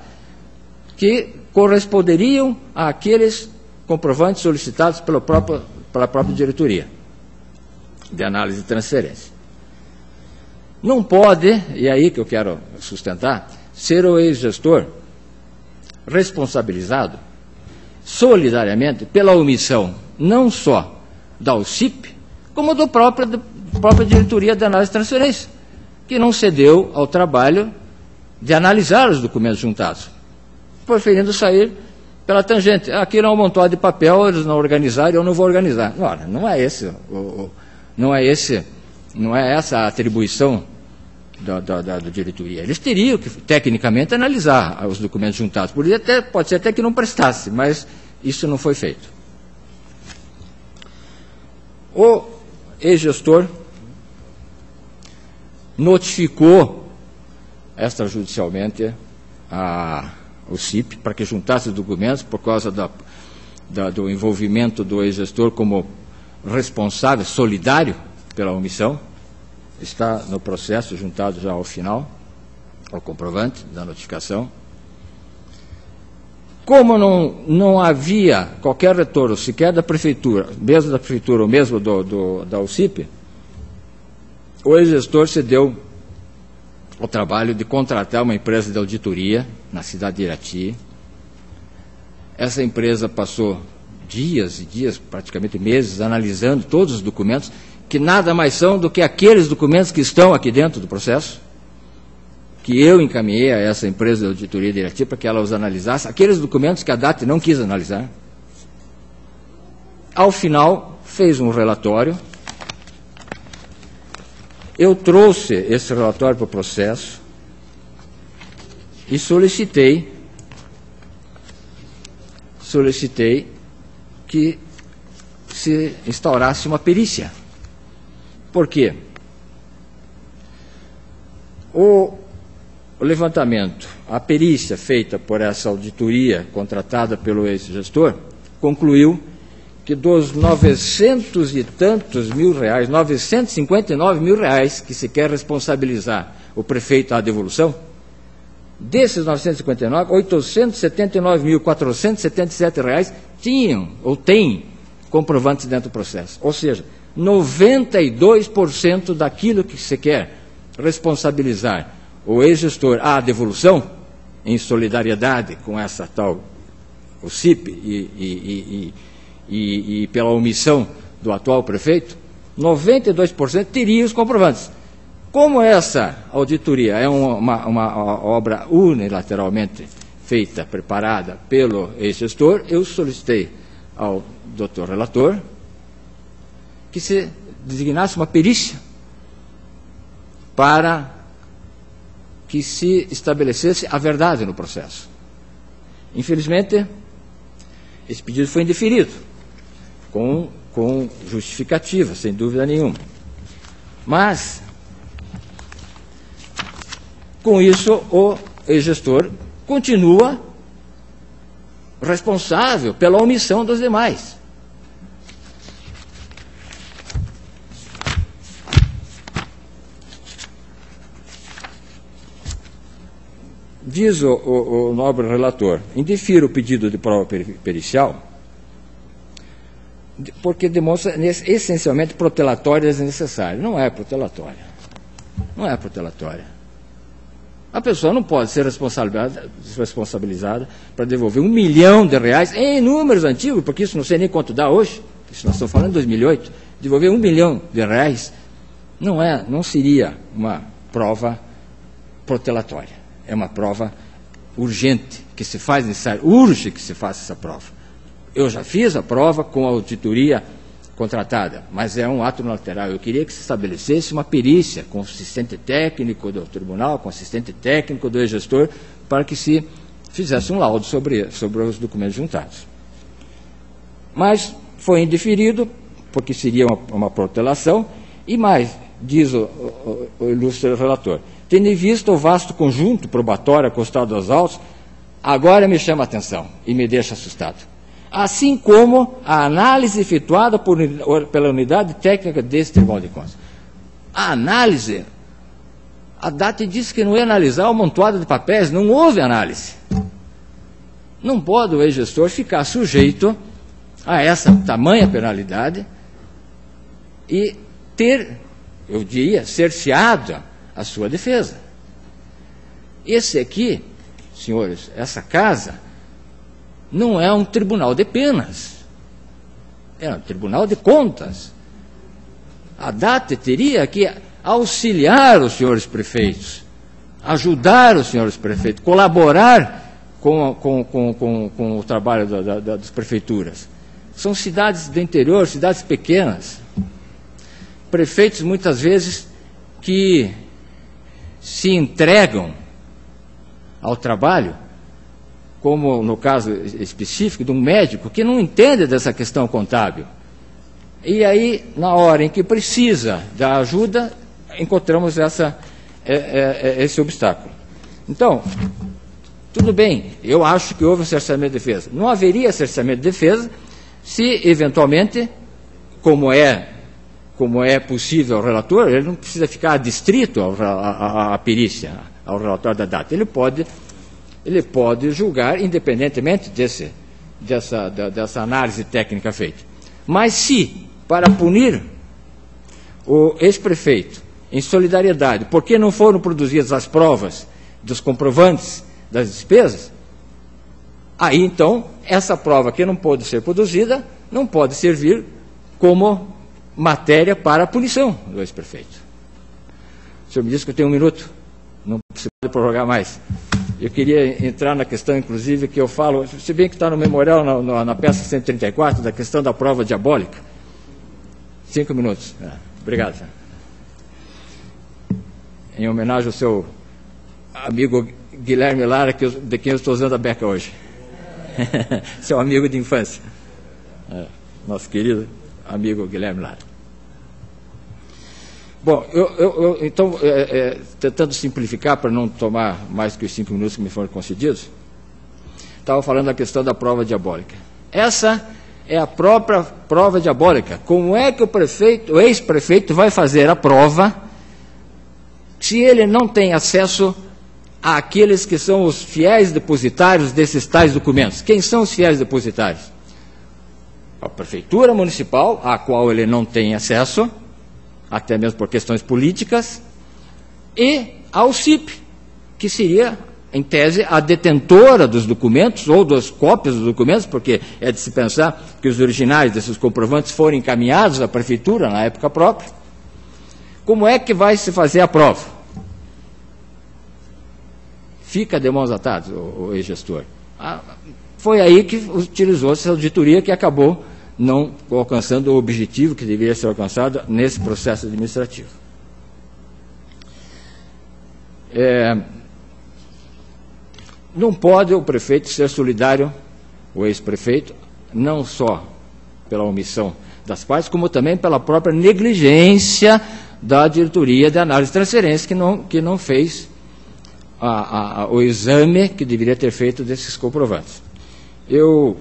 que corresponderiam àqueles comprovantes solicitados pela própria diretoria de análise de transferência. Não pode, e é aí que eu quero sustentar, ser o ex-gestor responsabilizado solidariamente pela omissão não só da OCIP, como da própria diretoria de análise de transferência, que não cedeu ao trabalho de analisar os documentos juntados, preferindo sair pela tangente. Aquilo é um montão de papel, eles não organizaram, eu não vou organizar. Ora, não é essa a atribuição da diretoria. Eles teriam que, tecnicamente, analisar os documentos juntados. Pode ser até que não prestasse, mas isso não foi feito. O ex-gestor notificou extrajudicialmente a OCIP para que juntasse os documentos por causa do envolvimento do ex-gestor como responsável, solidário pela omissão. Está no processo, juntado já ao final, ao comprovante da notificação. Como não havia qualquer retorno, sequer da prefeitura, mesmo da prefeitura ou mesmo da OCIP, o ex-gestor se deu ao trabalho de contratar uma empresa de auditoria na cidade de Irati. Essa empresa passou dias e dias, praticamente meses, analisando todos os documentos, que nada mais são do que aqueles documentos que estão aqui dentro do processo, que eu encaminhei a essa empresa de auditoria de Irati para que ela os analisasse, aqueles documentos que a DAT não quis analisar. Ao final, fez um relatório. Eu trouxe esse relatório para o processo e solicitei que se instaurasse uma perícia. Por quê? O levantamento, a perícia feita por essa auditoria contratada pelo ex-gestor, concluiu que dos 900 e tantos mil reais, 959 mil reais que se quer responsabilizar o prefeito à devolução, desses 959, 879.477 reais tinham ou têm comprovantes dentro do processo. Ou seja, 92% daquilo que se quer responsabilizar o ex-gestor à devolução, em solidariedade com essa tal OCIP e pela omissão do atual prefeito, 92% teria os comprovantes. Como essa auditoria é uma obra unilateralmente feita, preparada pelo ex-gestor, eu solicitei ao doutor relator que se designasse uma perícia para que se estabelecesse a verdade no processo. Infelizmente, esse pedido foi indeferido, com justificativa, sem dúvida nenhuma. Mas, com isso, o ex-gestor continua responsável pela omissão dos demais. Diz o nobre relator, indefiro o pedido de prova pericial porque demonstra essencialmente protelatória desnecessária. Não é protelatória. Não é protelatória. A pessoa não pode ser responsabilizada para devolver R$1 milhão em números antigos, porque isso não sei nem quanto dá hoje, isso nós estamos falando de 2008, devolver R$1 milhão não seria uma prova protelatória. É uma prova urgente, que se faz necessário, urge que se faça essa prova. Eu já fiz a prova com a auditoria contratada, mas é um ato unilateral. Eu queria que se estabelecesse uma perícia com o assistente técnico do tribunal, com o assistente técnico do ex-gestor, para que se fizesse um laudo sobre os documentos juntados. Mas foi indeferido, porque seria uma protelação, e mais, diz o ilustre relator, tendo em vista o vasto conjunto probatório acostado aos autos, agora me chama a atenção e me deixa assustado. Assim como a análise efetuada pela unidade técnica desse Tribunal de Contas. A análise, a DAT disse que não ia analisar o amontoado de papéis, não houve análise. Não pode o ex-gestor ficar sujeito a essa tamanha penalidade e ter, eu diria, cerceado a sua defesa. Esse aqui, senhores, essa casa não é um tribunal de penas, é um tribunal de contas. A DAT teria que auxiliar os senhores prefeitos, ajudar os senhores prefeitos, colaborar com o trabalho das prefeituras. São cidades do interior, cidades pequenas, prefeitos muitas vezes que se entregam ao trabalho, como no caso específico de um médico que não entende dessa questão contábil. E aí, na hora em que precisa da ajuda, encontramos esse obstáculo. Então, tudo bem, eu acho que houve um cerceamento de defesa. Não haveria cerceamento de defesa se, eventualmente, como é possível ao relator, ele não precisa ficar adstrito à perícia, ao relatório da DAT. Ele pode julgar, independentemente dessa análise técnica feita. Mas se, para punir o ex-prefeito, em solidariedade, porque não foram produzidas as provas dos comprovantes das despesas, aí então, essa prova que não pode ser produzida, não pode servir como matéria para a punição do ex-prefeito. O senhor me disse que eu tenho 1 minuto, não se pode prorrogar mais. Eu queria entrar na questão, inclusive, que eu falo, se bem que está no memorial, na peça 134, da questão da prova diabólica. 5 minutos. Obrigado. Em homenagem ao seu amigo Guilherme Lara, de quem eu estou usando a beca hoje. Seu amigo de infância. Nosso querido amigo Guilherme Lara. Bom, então, tentando simplificar para não tomar mais que os 5 minutos que me foram concedidos, estava falando da questão da prova diabólica. Essa é a própria prova diabólica. Como é que o ex-prefeito vai fazer a prova se ele não tem acesso àqueles que são os fiéis depositários desses tais documentos? Quem são os fiéis depositários? A prefeitura municipal, à qual ele não tem acesso, até mesmo por questões políticas, e ao CIP, que seria, em tese, a detentora dos documentos, ou das cópias dos documentos, porque é de se pensar que os originais desses comprovantes foram encaminhados à prefeitura na época própria. Como é que vai se fazer a prova? Fica de mãos atadas o ex-gestor. Foi aí que utilizou essa auditoria que acabou não alcançando o objetivo que deveria ser alcançado nesse processo administrativo. Não pode o prefeito ser solidário, o ex-prefeito, não só pela omissão das partes, como também pela própria negligência da diretoria de análise de transferência, que não fez o exame que deveria ter feito desses comprovantes. Eu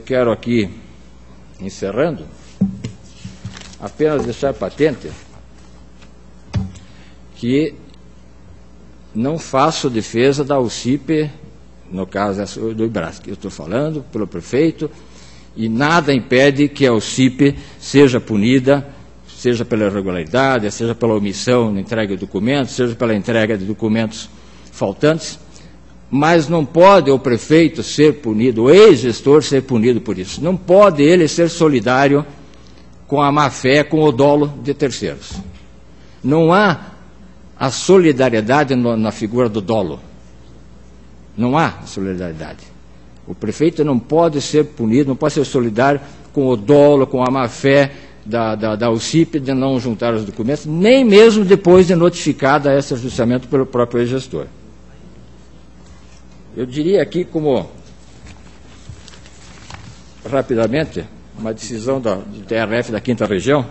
quero aqui, encerrando, apenas deixar patente que não faço defesa da UCIP, no caso do IBRAS, que eu estou falando pelo prefeito, e nada impede que a OCIP seja punida, seja pela irregularidade, seja pela omissão na entrega de documentos, seja pela entrega de documentos faltantes, mas não pode o prefeito ser punido, o ex-gestor ser punido por isso. Não pode ele ser solidário com a má-fé, com o dolo de terceiros. Não há a solidariedade na figura do dolo. Não há solidariedade. O prefeito não pode ser punido, não pode ser solidário com o dolo, com a má-fé da OCIP de não juntar os documentos, nem mesmo depois de notificada esse ajustamento pelo próprio ex-gestor. Eu diria aqui, como, rapidamente, uma decisão do TRF da 5ª Região,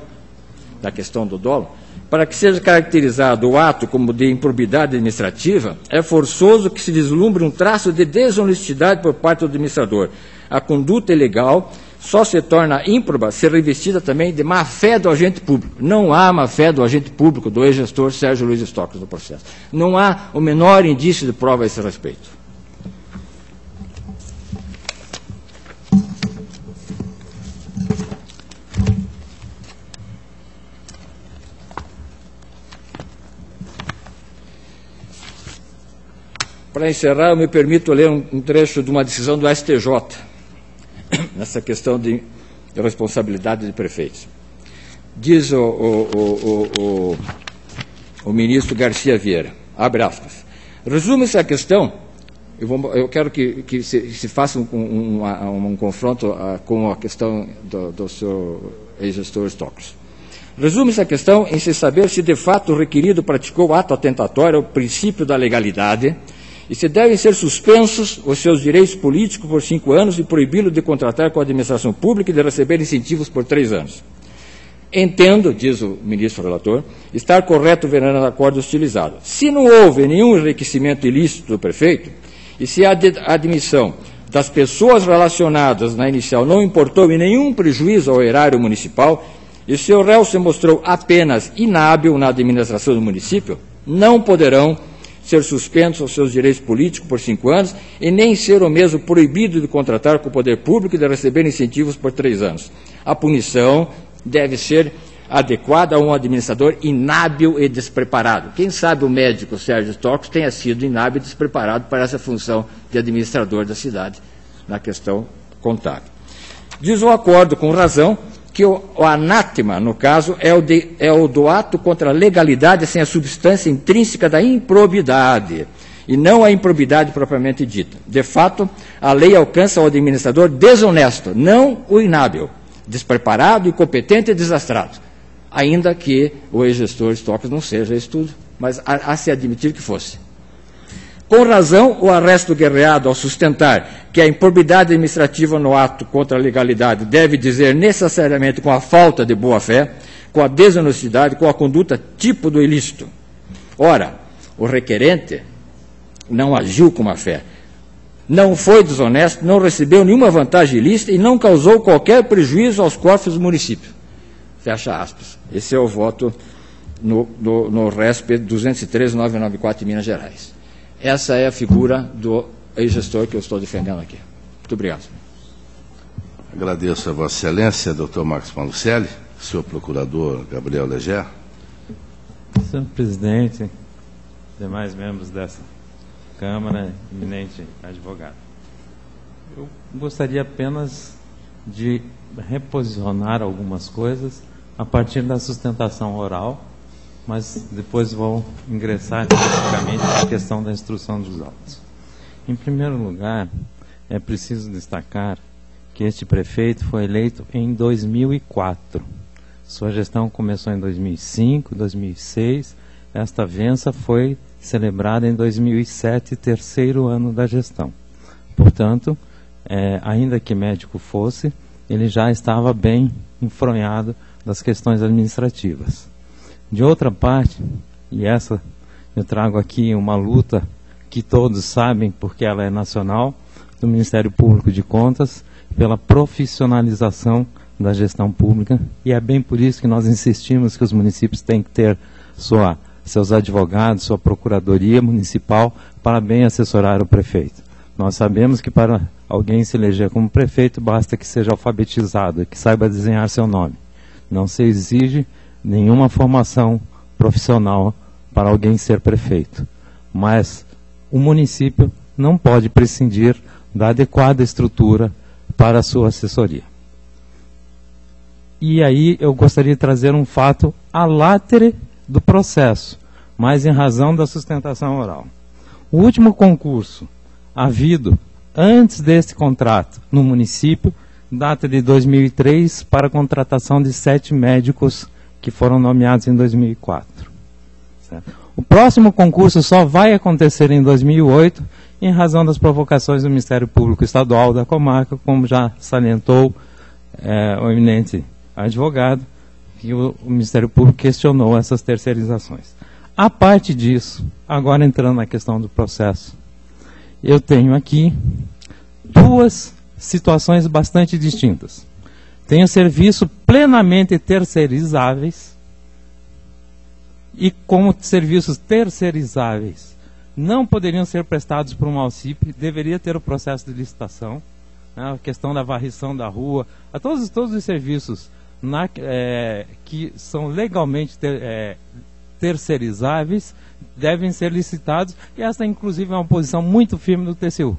da questão do dolo, para que seja caracterizado o ato como de improbidade administrativa, é forçoso que se vislumbre um traço de desonestidade por parte do administrador. A conduta ilegal só se torna ímproba se revestida também de má-fé do agente público. Não há má-fé do agente público, do ex-gestor Sérgio Luiz Stocks no processo. Não há o menor indício de prova a esse respeito. Para encerrar, eu me permito ler um trecho de uma decisão do STJ, nessa questão de responsabilidade de prefeitos. Diz o ministro Garcia Vieira, abre aspas, resume-se a questão, eu quero que se faça um confronto com a questão do seu ex-gestor Stocks. Resume-se a questão em se saber se de fato o requerido praticou ato atentatório ao princípio da legalidade e se devem ser suspensos os seus direitos políticos por 5 anos e proibi-lo de contratar com a administração pública e de receber incentivos por 3 anos. Entendo, diz o ministro relator, estar correto o veneno da corda utilizado. Se não houve nenhum enriquecimento ilícito do prefeito e se a admissão das pessoas relacionadas na inicial não importou em nenhum prejuízo ao erário municipal e se o réu se mostrou apenas inábil na administração do município, não poderão ser suspensos aos seus direitos políticos por 5 anos e nem ser o mesmo proibido de contratar com o poder público e de receber incentivos por 3 anos. A punição deve ser adequada a um administrador inábil e despreparado. Quem sabe o médico Sérgio Stocks tenha sido inábil e despreparado para essa função de administrador da cidade na questão contábil. Diz o acordo, com razão, que o anátema, no caso, é o do ato contra a legalidade sem a substância intrínseca da improbidade, e não a improbidade propriamente dita. De fato, a lei alcança o administrador desonesto, não o inábil, despreparado, incompetente e desastrado, ainda que o ex-gestor Stocks não seja isso tudo, mas a se admitir que fosse. Com razão, o arresto guerreado ao sustentar que a improbidade administrativa no ato contra a legalidade deve dizer necessariamente com a falta de boa-fé, com a desonestidade, com a conduta tipo do ilícito. Ora, o requerente não agiu com má-fé, não foi desonesto, não recebeu nenhuma vantagem ilícita e não causou qualquer prejuízo aos cofres do município. Fecha aspas. Esse é o voto no RESP 203.994 de Minas Gerais. Essa é a figura do ex-gestor que eu estou defendendo aqui. Muito obrigado. Agradeço a Vossa Excelência, Dr. Marcos Malucelli, senhor procurador Gabriel Leger. Senhor presidente, demais membros dessa Câmara, eminente advogado. Eu gostaria apenas de reposicionar algumas coisas a partir da sustentação oral, mas depois vou ingressar especificamente na questão da instrução dos autos. Em primeiro lugar, é preciso destacar que este prefeito foi eleito em 2004. Sua gestão começou em 2005, 2006. Esta vença foi celebrada em 2007, terceiro ano da gestão. Portanto, ainda que médico fosse, ele já estava bem enfronhado das questões administrativas. De outra parte, e essa eu trago aqui uma luta que todos sabem, porque ela é nacional, do Ministério Público de Contas, pela profissionalização da gestão pública, e é bem por isso que nós insistimos que os municípios têm que ter seus advogados, sua procuradoria municipal, para bem assessorar o prefeito. Nós sabemos que para alguém se eleger como prefeito, basta que seja alfabetizado, que saiba desenhar seu nome. Não se exige nenhuma formação profissional para alguém ser prefeito. Mas o município não pode prescindir da adequada estrutura para a sua assessoria. E aí eu gostaria de trazer um fato a latere do processo, mas em razão da sustentação oral. O último concurso havido antes deste contrato no município data de 2003 para a contratação de 7 médicos que foram nomeados em 2004. Certo? O próximo concurso só vai acontecer em 2008 em razão das provocações do Ministério Público Estadual da comarca, como já salientou o eminente advogado, que o Ministério Público questionou essas terceirizações. A parte disso, agora entrando na questão do processo, eu tenho aqui 2 situações bastante distintas. Tenho serviço plenamente terceirizáveis e como serviços terceirizáveis não poderiam ser prestados por uma OCIP, deveria ter o processo de licitação, né, a questão da varrição da rua, a todos os serviços que são legalmente terceirizáveis devem ser licitados, e essa inclusive é uma posição muito firme do TCU.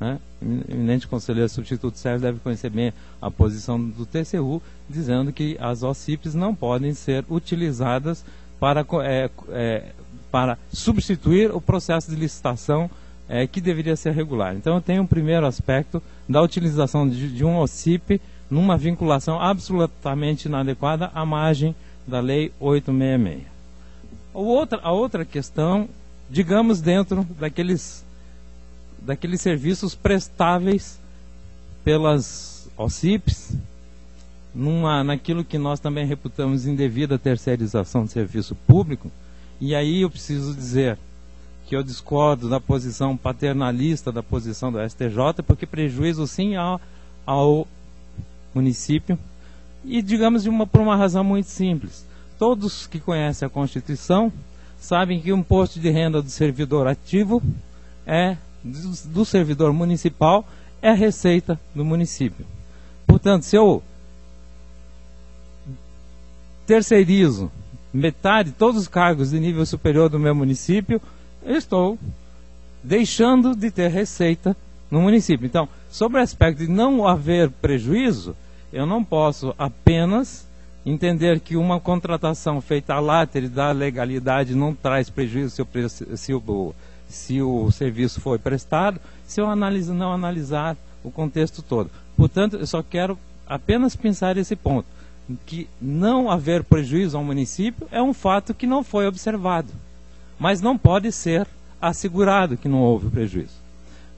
Né? O eminente conselheiro substituto Sérgio deve conhecer bem a posição do TCU, dizendo que as OCIPs não podem ser utilizadas para substituir o processo de licitação que deveria ser regular. Então eu tenho um primeiro aspecto da utilização de um OCIP numa vinculação absolutamente inadequada à margem da Lei 866. A outra questão, digamos, dentro daqueles serviços prestáveis pelas OCIPs, naquilo que nós também reputamos indevida terceirização de serviço público, e aí eu preciso dizer que eu discordo da posição paternalista da posição do STJ, porque prejuízo sim ao município, e digamos por uma razão muito simples. Todos que conhecem a Constituição sabem que um posto de renda do servidor ativo do servidor municipal é a receita do município. Portanto, se eu terceirizo metade, todos os cargos de nível superior do meu município, eu estou deixando de ter receita no município. Então, sobre o aspecto de não haver prejuízo, eu não posso apenas entender que uma contratação feita à latere da legalidade não traz prejuízo se o serviço foi prestado, se eu não analisar o contexto todo. Portanto, eu só quero apenas pensar esse ponto, que não haver prejuízo ao município é um fato que não foi observado, mas não pode ser assegurado que não houve prejuízo.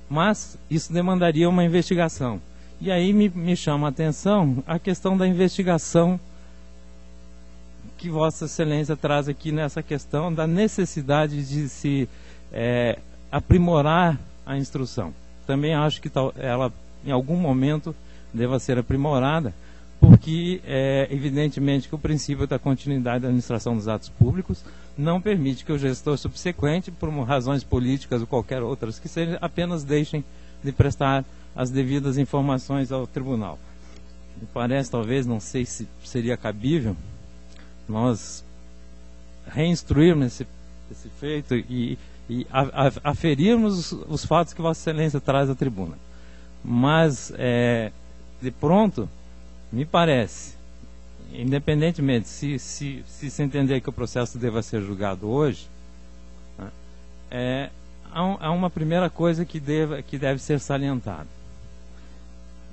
Mas isso demandaria uma investigação. E aí me chama a atenção a questão da investigação que Vossa Excelência traz aqui nessa questão da necessidade de se aprimorar a instrução. Também acho que ela, em algum momento, deva ser aprimorada, porque evidentemente que o princípio da continuidade da administração dos atos públicos não permite que o gestor subsequente, por razões políticas ou qualquer outras que sejam, apenas deixem de prestar as devidas informações ao tribunal. Me parece, talvez, não sei se seria cabível, nós reinstruirmos esse feito e aferirmos os fatos que Vossa Excelência traz à tribuna. Mas, de pronto, me parece, independentemente se entender que o processo deva ser julgado hoje, há uma primeira coisa que deve ser salientada.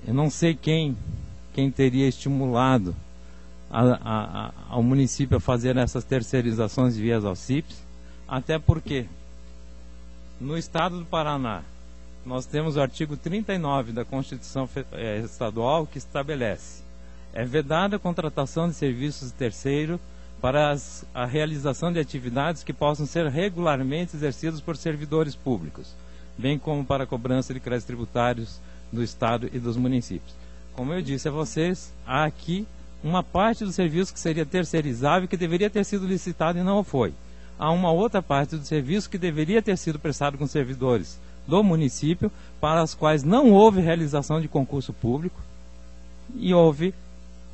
Eu não sei quem teria estimulado ao município a fazer essas terceirizações via as OCIPs, até porque no estado do Paraná nós temos o artigo 39 da Constituição Estadual que estabelece: é vedada a contratação de serviços de terceiro para a realização de atividades que possam ser regularmente exercidas por servidores públicos, bem como para a cobrança de créditos tributários do Estado e dos municípios. Como eu disse a vocês, há aqui uma parte do serviço que seria terceirizável, que deveria ter sido licitado e não foi. Há uma outra parte do serviço que deveria ter sido prestado com servidores do município, para as quais não houve realização de concurso público e houve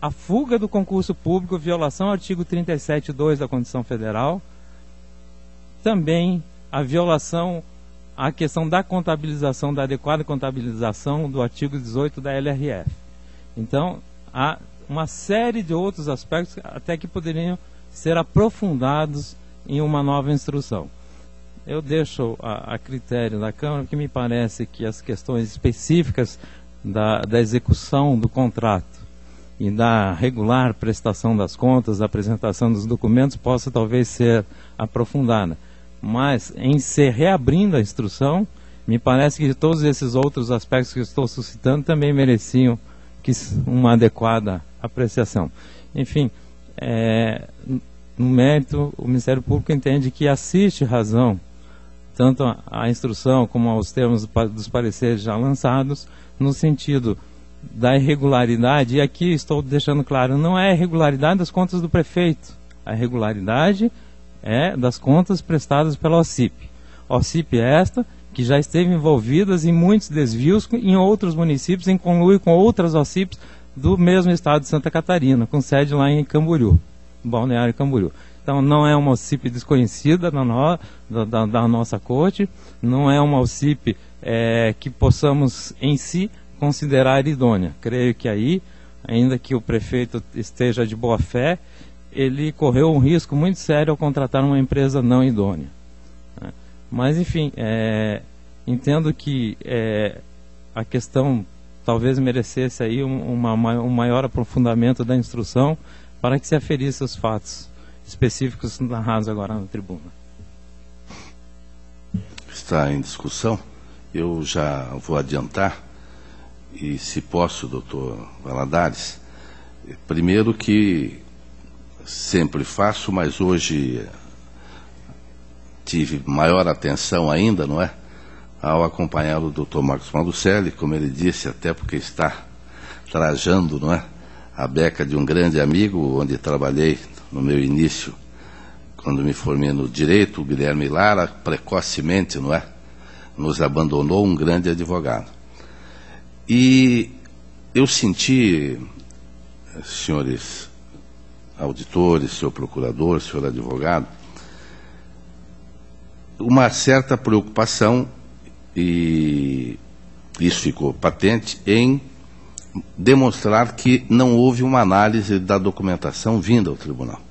a fuga do concurso público, violação ao artigo 37.2 da Constituição Federal, também a violação à questão da contabilização, da adequada contabilização do artigo 18 da LRF. Então, há uma série de outros aspectos até que poderiam ser aprofundados em uma nova instrução. Eu deixo a critério da Câmara, porque me parece que as questões específicas da execução do contrato e da regular prestação das contas, da apresentação dos documentos, possa talvez ser aprofundada. Mas, em se reabrindo a instrução, me parece que todos esses outros aspectos que eu estou suscitando também mereciam uma adequada apreciação. Enfim, no mérito, o Ministério Público entende que assiste razão tanto à instrução como aos termos dos pareceres já lançados, no sentido da irregularidade, e aqui estou deixando claro, não é a irregularidade das contas do prefeito, a irregularidade é das contas prestadas pela OCIP. OCIP é esta que já esteve envolvida em muitos desvios em outros municípios, em conluio com outras OCIPs do mesmo estado de Santa Catarina, com sede lá em Camboriú, Balneário Camboriú. Então não é uma OCIP desconhecida da nossa corte, não é uma OCIP que possamos em si considerar idônea. Creio que aí, ainda que o prefeito esteja de boa fé, ele correu um risco muito sério ao contratar uma empresa não idônea. Mas enfim, entendo que a questão talvez merecesse aí um maior aprofundamento da instrução para que se aferisse os fatos específicos narrados agora na tribuna. Está em discussão. Eu já vou adiantar, e se posso, doutor Valadares, primeiro que sempre faço, mas hoje tive maior atenção ainda, não é? Ao acompanhar o doutor Marcos Malucelli, como ele disse, até porque está trajando, não é? A beca de um grande amigo, onde trabalhei no meu início, quando me formei no direito, o Guilherme Lara, precocemente, não é? Nos abandonou, um grande advogado. E eu senti, senhores auditores, senhor procurador, senhor advogado, uma certa preocupação, e isso ficou patente, em demonstrar que não houve uma análise da documentação vinda ao tribunal.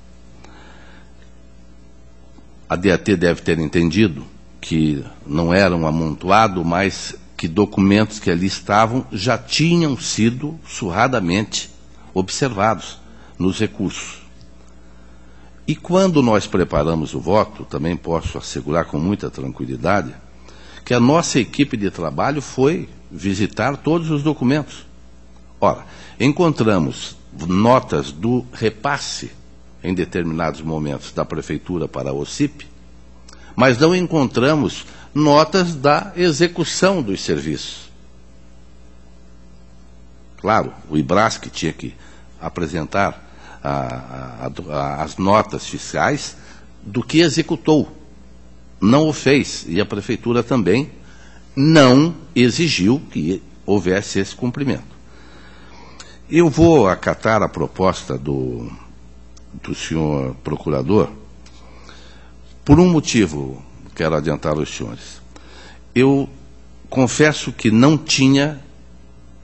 A DAT deve ter entendido que não era um amontoado, mas que documentos que ali estavam já tinham sido surradamente observados nos recursos. E quando nós preparamos o voto, também posso assegurar com muita tranquilidade, que a nossa equipe de trabalho foi visitar todos os documentos. Ora, encontramos notas do repasse, em determinados momentos, da Prefeitura para a OCIP, mas não encontramos notas da execução dos serviços. Claro, o IBRAS, que tinha que apresentar as notas fiscais do que executou, não o fez, e a Prefeitura também não exigiu que houvesse esse cumprimento. Eu vou acatar a proposta do senhor procurador por um motivo, quero adiantar aos senhores. Eu confesso que não tinha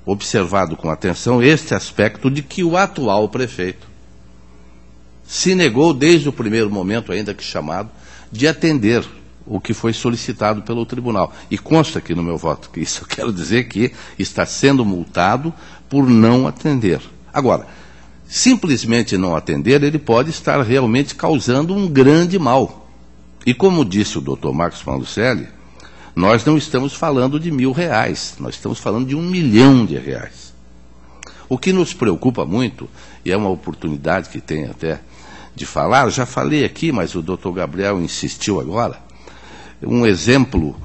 observado com atenção este aspecto de que o atual prefeito se negou desde o primeiro momento, ainda que chamado, de atender o que foi solicitado pelo tribunal. E consta aqui no meu voto que isso eu quero dizer que está sendo multado por não atender. Agora, simplesmente não atender, ele pode estar realmente causando um grande mal. E como disse o doutor Marcos Malucelli, nós não estamos falando de R$1.000, nós estamos falando de R$1 milhão. O que nos preocupa muito, e é uma oportunidade que tem até de falar, já falei aqui, mas o doutor Gabriel insistiu agora, um exemplo,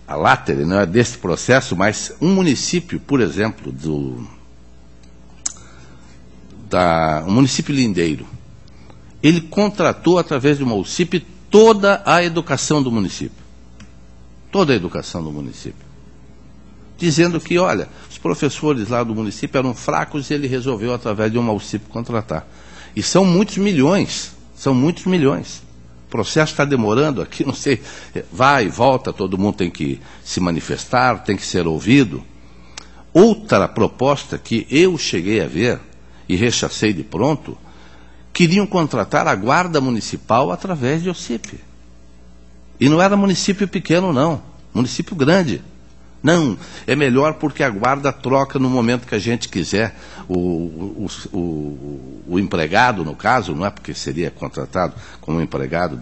a látere, não é desse processo, mas um município, por exemplo, um município lindeiro, ele contratou, através de uma OCIP, toda a educação do município. toda a educação do município, dizendo que, olha, os professores lá do município eram fracos e ele resolveu, através de uma OCIP, contratar. E são muitos milhões, são muitos milhões. O processo está demorando aqui, não sei, vai e volta, todo mundo tem que se manifestar, tem que ser ouvido. Outra proposta que eu cheguei a ver e rechacei de pronto, queriam contratar a guarda municipal através de OCIP. E não era município pequeno, não, município grande. Não, é melhor porque a guarda troca no momento que a gente quiser. O empregado, no caso, não é porque seria contratado como empregado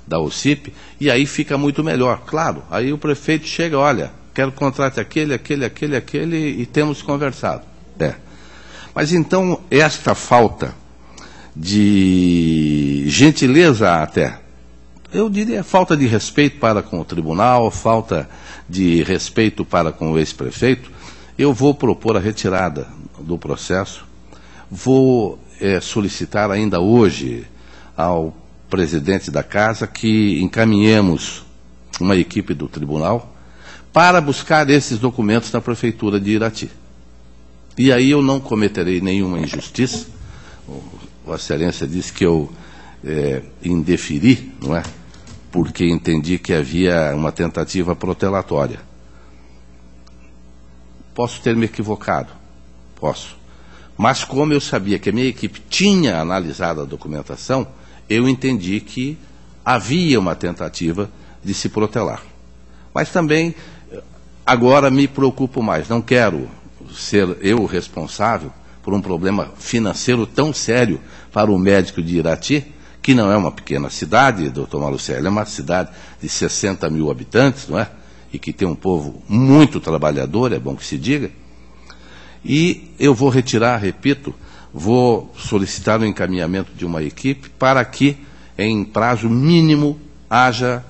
da OCIP, e aí fica muito melhor. Claro, aí o prefeito chega, olha, quero contratar aquele, e temos conversado. Mas então, esta falta de gentileza até, eu diria falta de respeito para com o tribunal, falta de respeito para com o ex-prefeito, eu vou propor a retirada do processo, vou solicitar ainda hoje ao presidente da casa que encaminhemos uma equipe do tribunal para buscar esses documentos na prefeitura de Irati. E aí eu não cometerei nenhuma injustiça. Vossa Excelência disse que eu indeferi, não é? Porque entendi que havia uma tentativa protelatória. Posso ter me equivocado, posso. Mas como eu sabia que a minha equipe tinha analisado a documentação, eu entendi que havia uma tentativa de se protelar. Mas também, agora me preocupo mais, não quero ser eu responsável por um problema financeiro tão sério para o médico de Irati, que não é uma pequena cidade, doutor Malucelli, é uma cidade de 60 mil habitantes, não é? E que tem um povo muito trabalhador, é bom que se diga. E eu vou retirar, repito, vou solicitar o encaminhamento de uma equipe para que, em prazo mínimo, haja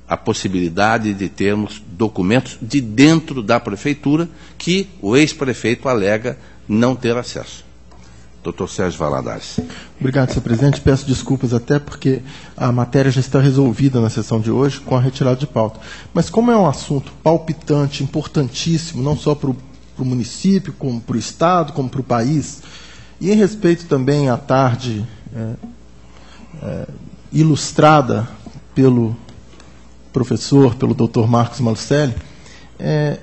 a possibilidade de termos documentos de dentro da prefeitura que o ex-prefeito alega não ter acesso. Dr. Sérgio Valadares. Obrigado, senhor presidente. Peço desculpas até porque a matéria já está resolvida na sessão de hoje com a retirada de pauta. Mas como é um assunto palpitante, importantíssimo, não só para o município, como para o Estado, como para o país, e em respeito também à tarde ilustrada pelo professor, pelo Dr. Marcos Malucelli,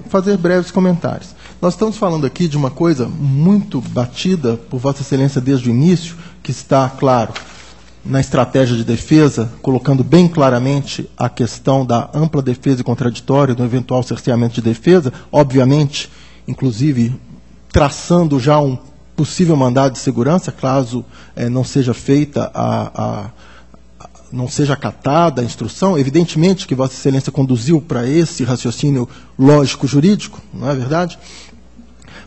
fazer breves comentários. Nós estamos falando aqui de uma coisa muito batida por Vossa Excelência desde o início, que está, claro, na estratégia de defesa, colocando bem claramente a questão da ampla defesa e contraditória, do eventual cerceamento de defesa, obviamente, inclusive, traçando já um possível mandado de segurança, caso não seja feita não seja acatada a instrução. Evidentemente que Vossa Excelência conduziu para esse raciocínio lógico-jurídico, não é verdade?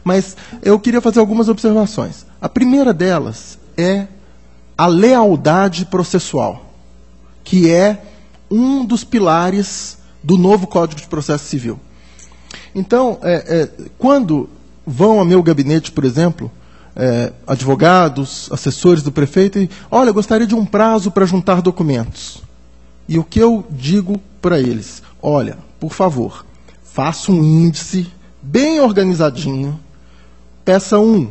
Mas eu queria fazer algumas observações. A primeira delas é a lealdade processual, que é um dos pilares do novo Código de Processo Civil. Então, quando vão ao meu gabinete, por exemplo, advogados, assessores do prefeito, e, olha, eu gostaria de um prazo para juntar documentos. E o que eu digo para eles? Olha, por favor, faça um índice bem organizadinho. Peça 1,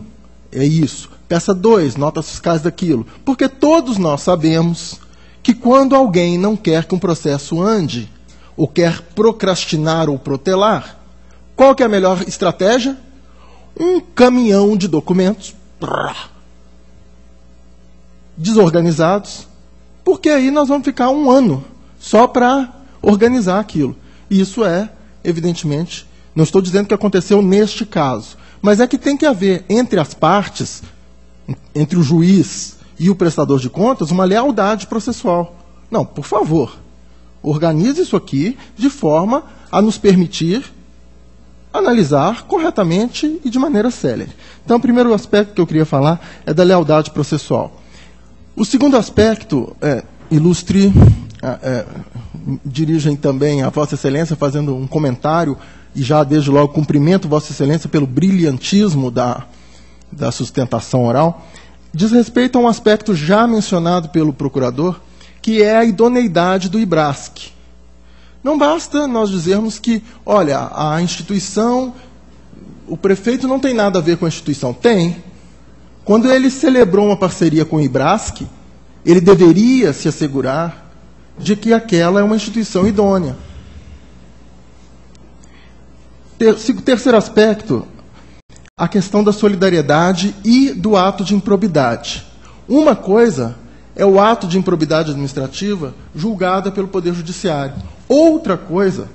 é isso. Peça 2, notas fiscais daquilo. Porque todos nós sabemos que quando alguém não quer que um processo ande, ou quer procrastinar ou protelar, qual que é a melhor estratégia? Um caminhão de documentos desorganizados, porque aí nós vamos ficar um ano só para organizar aquilo. E isso evidentemente, não estou dizendo que aconteceu neste caso, mas é que tem que haver entre as partes, entre o juiz e o prestador de contas, uma lealdade processual. Não, por favor, organize isso aqui de forma a nos permitir analisar corretamente e de maneira célere. Então, o primeiro aspecto que eu queria falar é da lealdade processual. O segundo aspecto, ilustre, dirigem também a Vossa Excelência, fazendo um comentário, e já desde logo cumprimento Vossa Excelência pelo brilhantismo da sustentação oral, diz respeito a um aspecto já mencionado pelo procurador, que é a idoneidade do IBRASC. Não basta nós dizermos que, olha, a instituição, o prefeito não tem nada a ver com a instituição. Tem. Quando ele celebrou uma parceria com o IBRASC, ele deveria se assegurar de que aquela é uma instituição idônea. Terceiro aspecto, a questão da solidariedade e do ato de improbidade. Uma coisa é o ato de improbidade administrativa julgada pelo Poder Judiciário. Outra coisa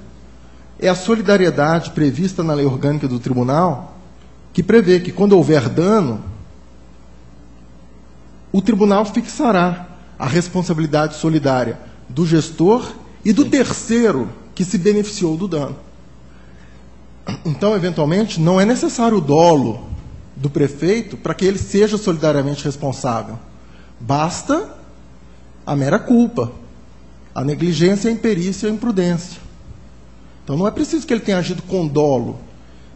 é a solidariedade prevista na lei orgânica do tribunal, que prevê que, quando houver dano, o tribunal fixará a responsabilidade solidária do gestor e do terceiro que se beneficiou do dano. Então, eventualmente, não é necessário o dolo do prefeito para que ele seja solidariamente responsável. Basta a mera culpa, a negligência, a imperícia e a imprudência. Então, não é preciso que ele tenha agido com dolo.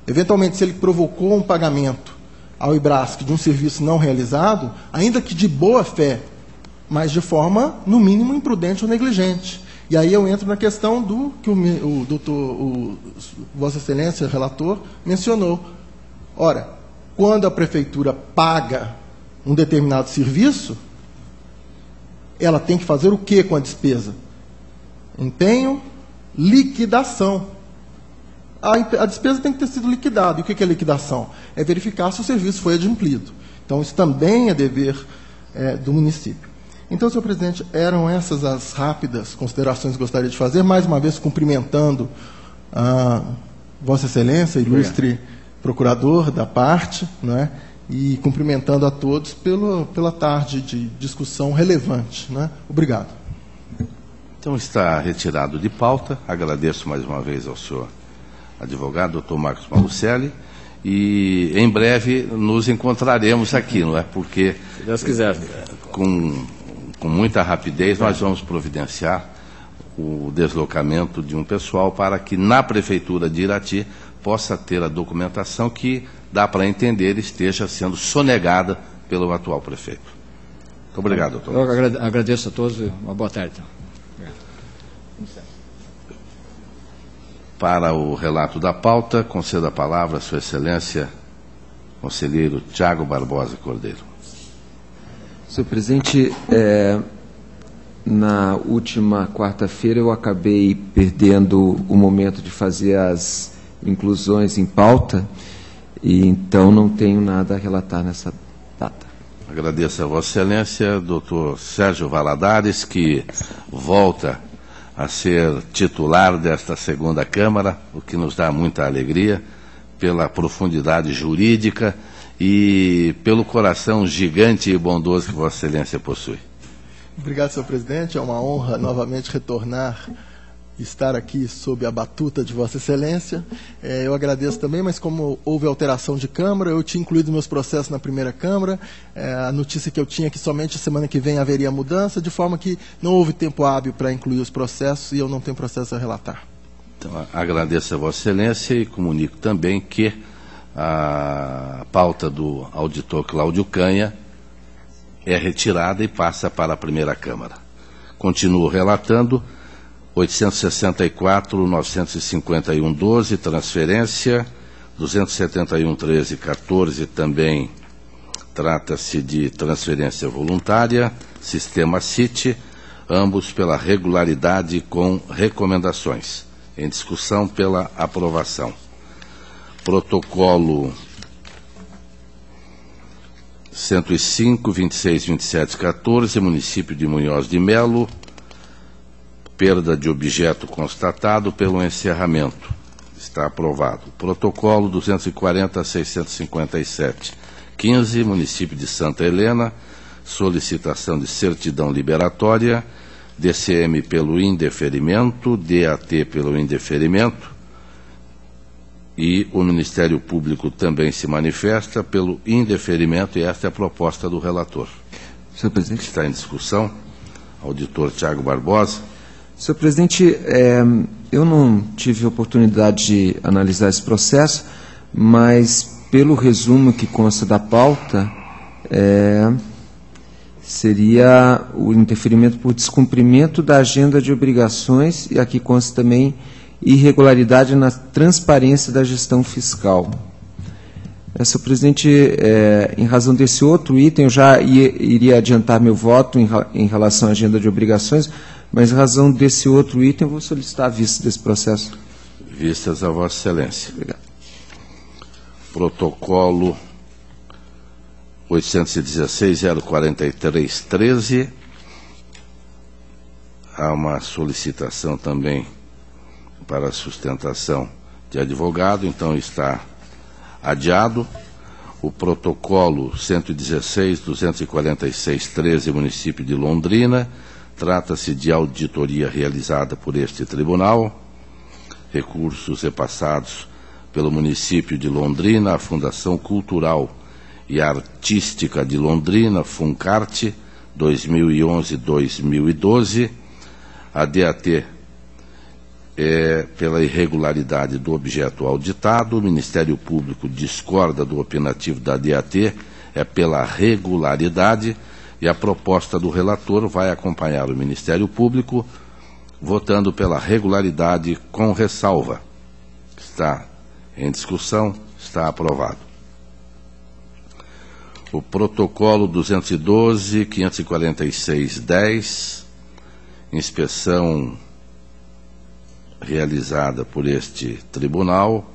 Eventualmente, se ele provocou um pagamento ao IBRASC de um serviço não realizado, ainda que de boa fé, mas de forma, no mínimo, imprudente ou negligente. E aí eu entro na questão do que o Vossa Excelência, relator, mencionou. Ora, quando a prefeitura paga um determinado serviço, ela tem que fazer o que com a despesa? Empenho, liquidação. A despesa tem que ter sido liquidada. E o que é liquidação? É verificar se o serviço foi adimplido. Então, isso também é dever do município. Então, senhor presidente, eram essas as rápidas considerações que gostaria de fazer, mais uma vez cumprimentando a Vossa Excelência, ilustre procurador da parte, né, e cumprimentando a todos pela tarde de discussão relevante. Né? Obrigado. Então, está retirado de pauta. Agradeço mais uma vez ao senhor advogado, doutor Marcos Malucelli, e em breve nos encontraremos aqui, não é? Porque, se Deus quiser, com muita rapidez, nós vamos providenciar o deslocamento de um pessoal para que na Prefeitura de Irati possa ter a documentação que, dá para entender, esteja sendo sonegada pelo atual prefeito. Muito obrigado, doutor. Eu agradeço a todos e uma boa tarde. Para o relato da pauta, conceda a palavra a Sua Excelência, conselheiro Tiago Barbosa Cordeiro. Senhor presidente, na última quarta-feira eu acabei perdendo o momento de fazer as inclusões em pauta, e então não tenho nada a relatar nessa data. Agradeço a Vossa Excelência, doutor Sérgio Valadares, que volta a ser titular desta segunda Câmara, o que nos dá muita alegria, pela profundidade jurídica e pelo coração gigante e bondoso que Vossa Excelência possui. Obrigado, senhor presidente. É uma honra novamente retornar e estar aqui sob a batuta de Vossa Excelência. Eu agradeço também, mas como houve alteração de Câmara, eu tinha incluído meus processos na primeira Câmara. A notícia que eu tinha é que somente a semana que vem haveria mudança, de forma que não houve tempo hábil para incluir os processos e eu não tenho processo a relatar. Então, agradeço a Vossa Excelência e comunico também que a pauta do auditor Cláudio Canha é retirada e passa para a primeira Câmara. Continuo relatando 864.951.12, transferência, 271.13.14, também trata-se de transferência voluntária, sistema CIT, ambos pela regularidade com recomendações. Em discussão pela aprovação. Protocolo 105, 26, 27, 14, município de Munhoz de Melo, perda de objeto constatado pelo encerramento. Está aprovado. Protocolo 240, 657, 15, município de Santa Helena, solicitação de certidão liberatória, DCM pelo indeferimento, DAT pelo indeferimento, e o Ministério Público também se manifesta pelo indeferimento, e esta é a proposta do relator. Senhor presidente. Está em discussão. Auditor Tiago Barbosa. Senhor presidente, eu não tive oportunidade de analisar esse processo, mas pelo resumo que consta da pauta, seria o interferimento por descumprimento da agenda de obrigações, e aqui consta também irregularidade na transparência da gestão fiscal. Senhor presidente, em razão desse outro item, eu já iria adiantar meu voto em relação à agenda de obrigações, mas em razão desse outro item, eu vou solicitar a vista desse processo. Vistas a Vossa Excelência. Obrigado. Protocolo 816.043.13. Há uma solicitação também para sustentação de advogado, então está adiado. O protocolo 116.246.13, município de Londrina, trata-se de auditoria realizada por este tribunal. Recursos repassados pelo município de Londrina à Fundação Cultural e Artística de Londrina, Funcarte, 2011-2012. A DAT pela irregularidade do objeto auditado. O Ministério Público discorda do opinativo da DAT, pela regularidade, e a proposta do relator vai acompanhar o Ministério Público, votando pela regularidade com ressalva. Está em discussão, está aprovado. O protocolo 212.546.10, inspeção realizada por este tribunal,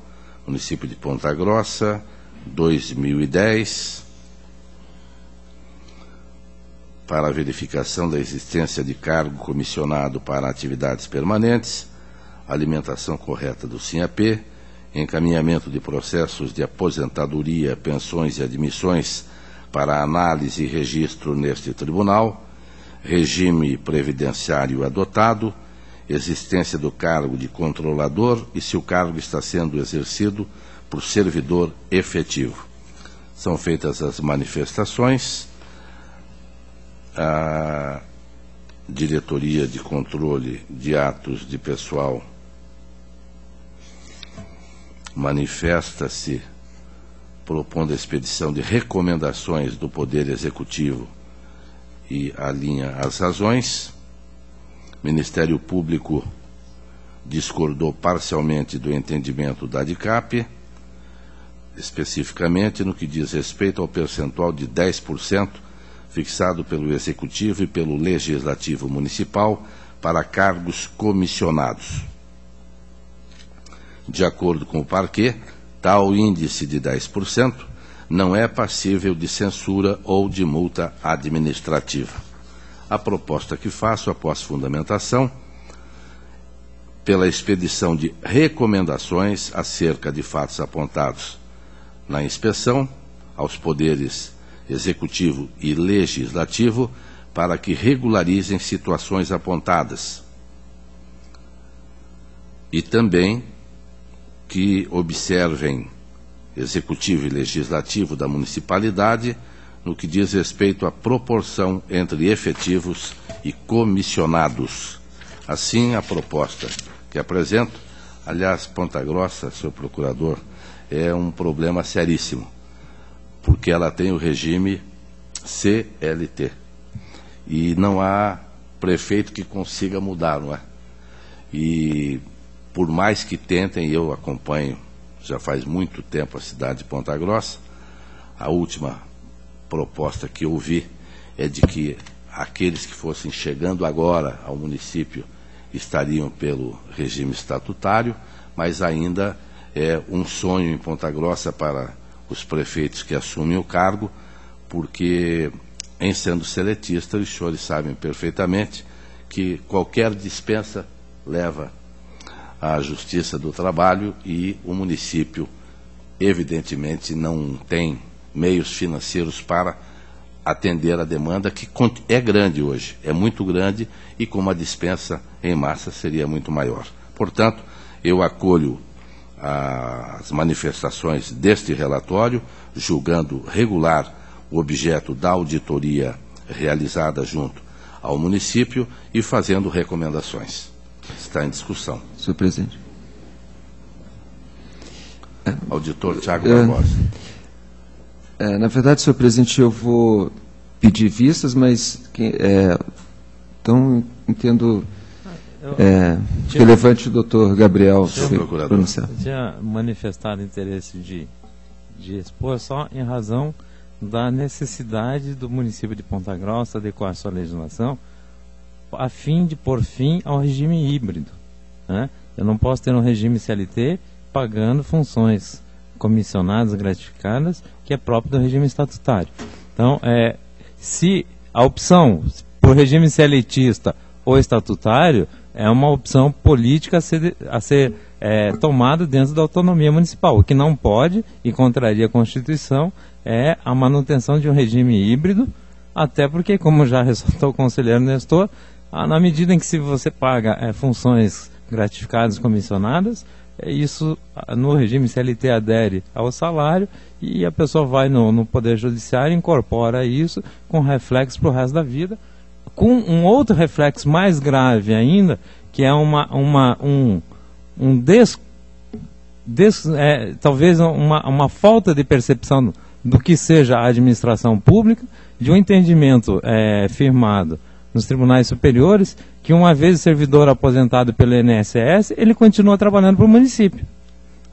município de Ponta Grossa, 2010, para a verificação da existência de cargo comissionado para atividades permanentes, alimentação correta do SINAP, encaminhamento de processos de aposentadoria, pensões e admissões para análise e registro neste tribunal, regime previdenciário adotado, existência do cargo de controlador e se o cargo está sendo exercido por servidor efetivo. São feitas as manifestações. A Diretoria de Controle de Atos de Pessoal manifesta-se propondo a expedição de recomendações do Poder Executivo e alinha as razões. Ministério Público discordou parcialmente do entendimento da ADICAP, especificamente no que diz respeito ao percentual de 10% fixado pelo Executivo e pelo Legislativo Municipal para cargos comissionados. De acordo com o parquê, tal índice de 10% não é passível de censura ou de multa administrativa. A proposta que faço, após fundamentação, pela expedição de recomendações acerca de fatos apontados na inspeção aos poderes executivo e legislativo para que regularizem situações apontadas e também que observem executivo e legislativo da municipalidade no que diz respeito à proporção entre efetivos e comissionados. Assim, a proposta que apresento, aliás, Ponta Grossa, senhor procurador, é um problema seríssimo, porque ela tem o regime CLT. E não há prefeito que consiga mudar, não é? E por mais que tentem, eu acompanho, já faz muito tempo a cidade de Ponta Grossa, a última proposta que eu vi é de que aqueles que fossem chegando agora ao município estariam pelo regime estatutário, mas ainda é um sonho em Ponta Grossa para os prefeitos que assumem o cargo, porque, em sendo seletista, os senhores sabem perfeitamente que qualquer dispensa leva à Justiça do Trabalho e o município, evidentemente, não tem meios financeiros para atender a demanda, que é grande hoje, é muito grande, e com uma dispensa em massa seria muito maior. Portanto, eu acolho as manifestações deste relatório, julgando regular o objeto da auditoria realizada junto ao município e fazendo recomendações. Está em discussão. Senhor presidente. Auditor Tiago Barbosa. Na verdade, senhor presidente, eu vou pedir vistas, mas então entendo relevante o doutor Gabriel se pronunciar. Tinha manifestado interesse de expor só em razão da necessidade do município de Ponta Grossa adequar sua legislação a fim de pôr fim ao regime híbrido, né? Eu não posso ter um regime CLT pagando funções comissionadas, gratificadas, que é próprio do regime estatutário. Então, se a opção por regime CLTista ou estatutário é uma opção política a ser tomada dentro da autonomia municipal. O que não pode, e contraria a Constituição, é a manutenção de um regime híbrido, até porque, como já ressaltou o conselheiro Nestor, na medida em que se você paga funções gratificadas, comissionadas, isso no regime CLT adere ao salário e a pessoa vai no Poder Judiciário e incorpora isso com reflexo para o resto da vida, com um outro reflexo mais grave ainda, que é talvez uma falta de percepção do que seja a administração pública, de um entendimento firmado nos tribunais superiores, que uma vez o servidor aposentado pelo INSS, ele continua trabalhando para o município,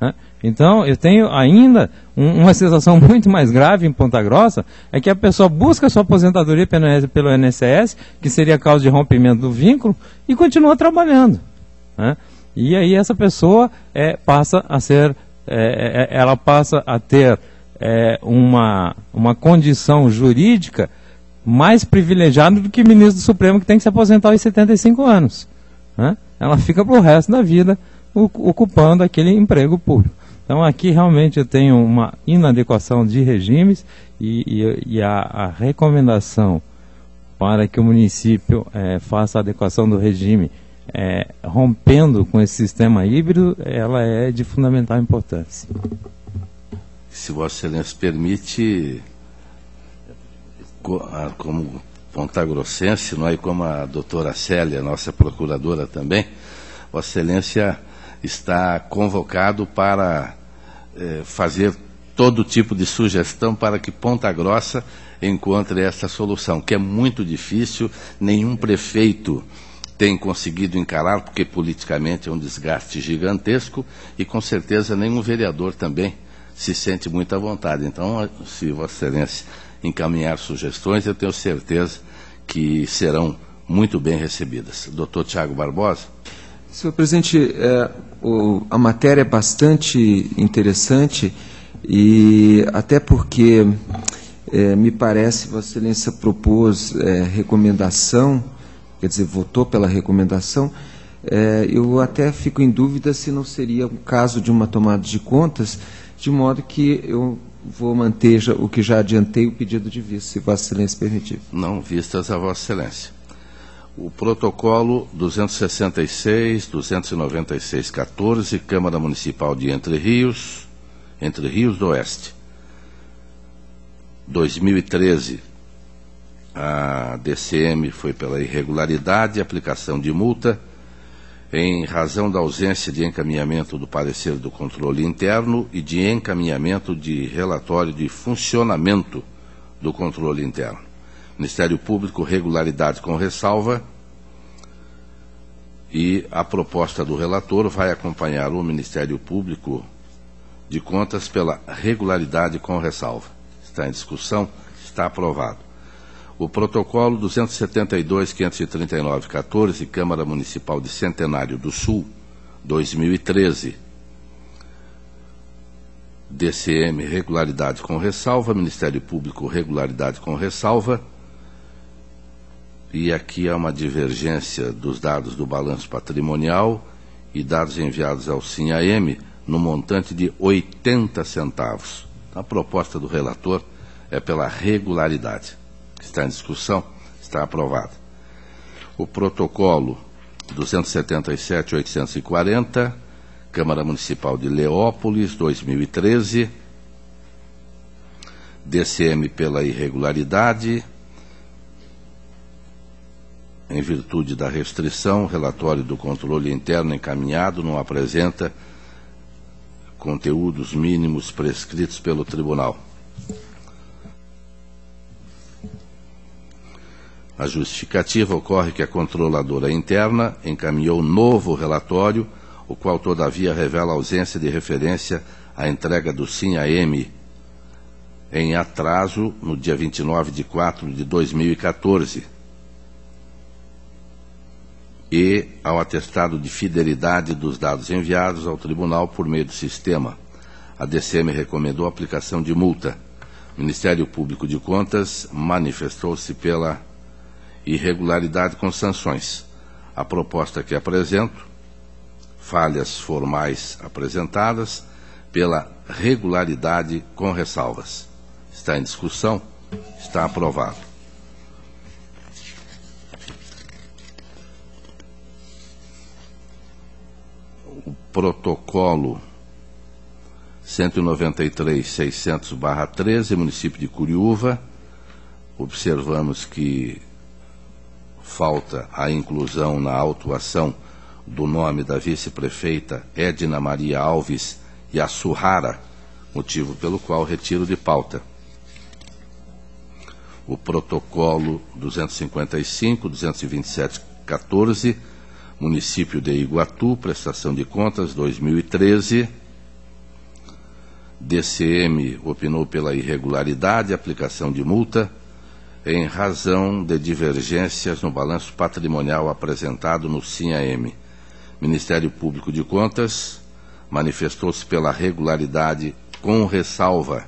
né? Então, eu tenho ainda uma situação muito mais grave em Ponta Grossa, é que a pessoa busca a sua aposentadoria pelo INSS, que seria a causa de rompimento do vínculo, e continua trabalhando, né? E aí essa pessoa passa a ter uma condição jurídica mais privilegiada do que o ministro do Supremo, que tem que se aposentar aos 75 anos, né? Ela fica para o resto da vida ocupando aquele emprego público. Então aqui realmente eu tenho uma inadequação de regimes e a recomendação para que o município faça a adequação do regime rompendo com esse sistema híbrido, ela é de fundamental importância. Se Vossa Excelência permite, como pontagrossense, não é? E como a doutora Célia, nossa procuradora também, Vossa Excelência está convocado para fazer todo tipo de sugestão para que Ponta Grossa encontre essa solução, que é muito difícil, nenhum prefeito tem conseguido encarar, porque politicamente é um desgaste gigantesco, e com certeza nenhum vereador também se sente muito à vontade. Então, se Vossa Excelência encaminhar sugestões, eu tenho certeza que serão muito bem recebidas. Doutor Tiago Barbosa. Senhor presidente, a matéria é bastante interessante, e até porque me parece Vossa Excelência propôs recomendação, quer dizer, votou pela recomendação. Eu até fico em dúvida se não seria o caso de uma tomada de contas, de modo que eu vou manter o que já adiantei, o pedido de vista, se Vossa Excelência permitir. Não, vistas a Vossa Excelência. O protocolo 266, 296-14, Câmara Municipal de Entre Rios do Oeste. 2013, a DCM foi pela irregularidade, aplicação de multa, em razão da ausência de encaminhamento do parecer do controle interno e de encaminhamento de relatório de funcionamento do controle interno. Ministério Público, regularidade com ressalva, e a proposta do relator vai acompanhar o Ministério Público de Contas pela regularidade com ressalva. Está em discussão, está aprovado. O protocolo 272-539-14, Câmara Municipal de Centenário do Sul, 2013. DCM, regularidade com ressalva, Ministério Público, regularidade com ressalva. E aqui há uma divergência dos dados do balanço patrimonial e dados enviados ao SINAM no montante de 80 centavos. A proposta do relator é pela regularidade. Está em discussão, está aprovado. O protocolo 277-840, Câmara Municipal de Leópolis, 2013, DCM pela irregularidade, em virtude da restrição, o relatório do controle interno encaminhado não apresenta conteúdos mínimos prescritos pelo tribunal. A justificativa ocorre que a controladora interna encaminhou novo relatório, o qual, todavia, revela ausência de referência à entrega do SIM-AM em atraso no dia 29/4/2014 e ao atestado de fidelidade dos dados enviados ao tribunal por meio do sistema. A DCM recomendou a aplicação de multa. O Ministério Público de Contas manifestou-se pela irregularidade com sanções. A proposta que apresento, falhas formais apresentadas, pela regularidade com ressalvas. Está em discussão? Está aprovado. O protocolo 193.600/13, município de Curiúva, observamos que falta a inclusão na autuação do nome da vice-prefeita Edna Maria Alves Yassuhara, motivo pelo qual retiro de pauta. O protocolo 255.227/14, município de Iguatu, prestação de contas 2013. DCM opinou pela irregularidade, aplicação de multa, em razão de divergências no balanço patrimonial apresentado no SIM-AM. Ministério Público de Contas manifestou-se pela regularidade com ressalva,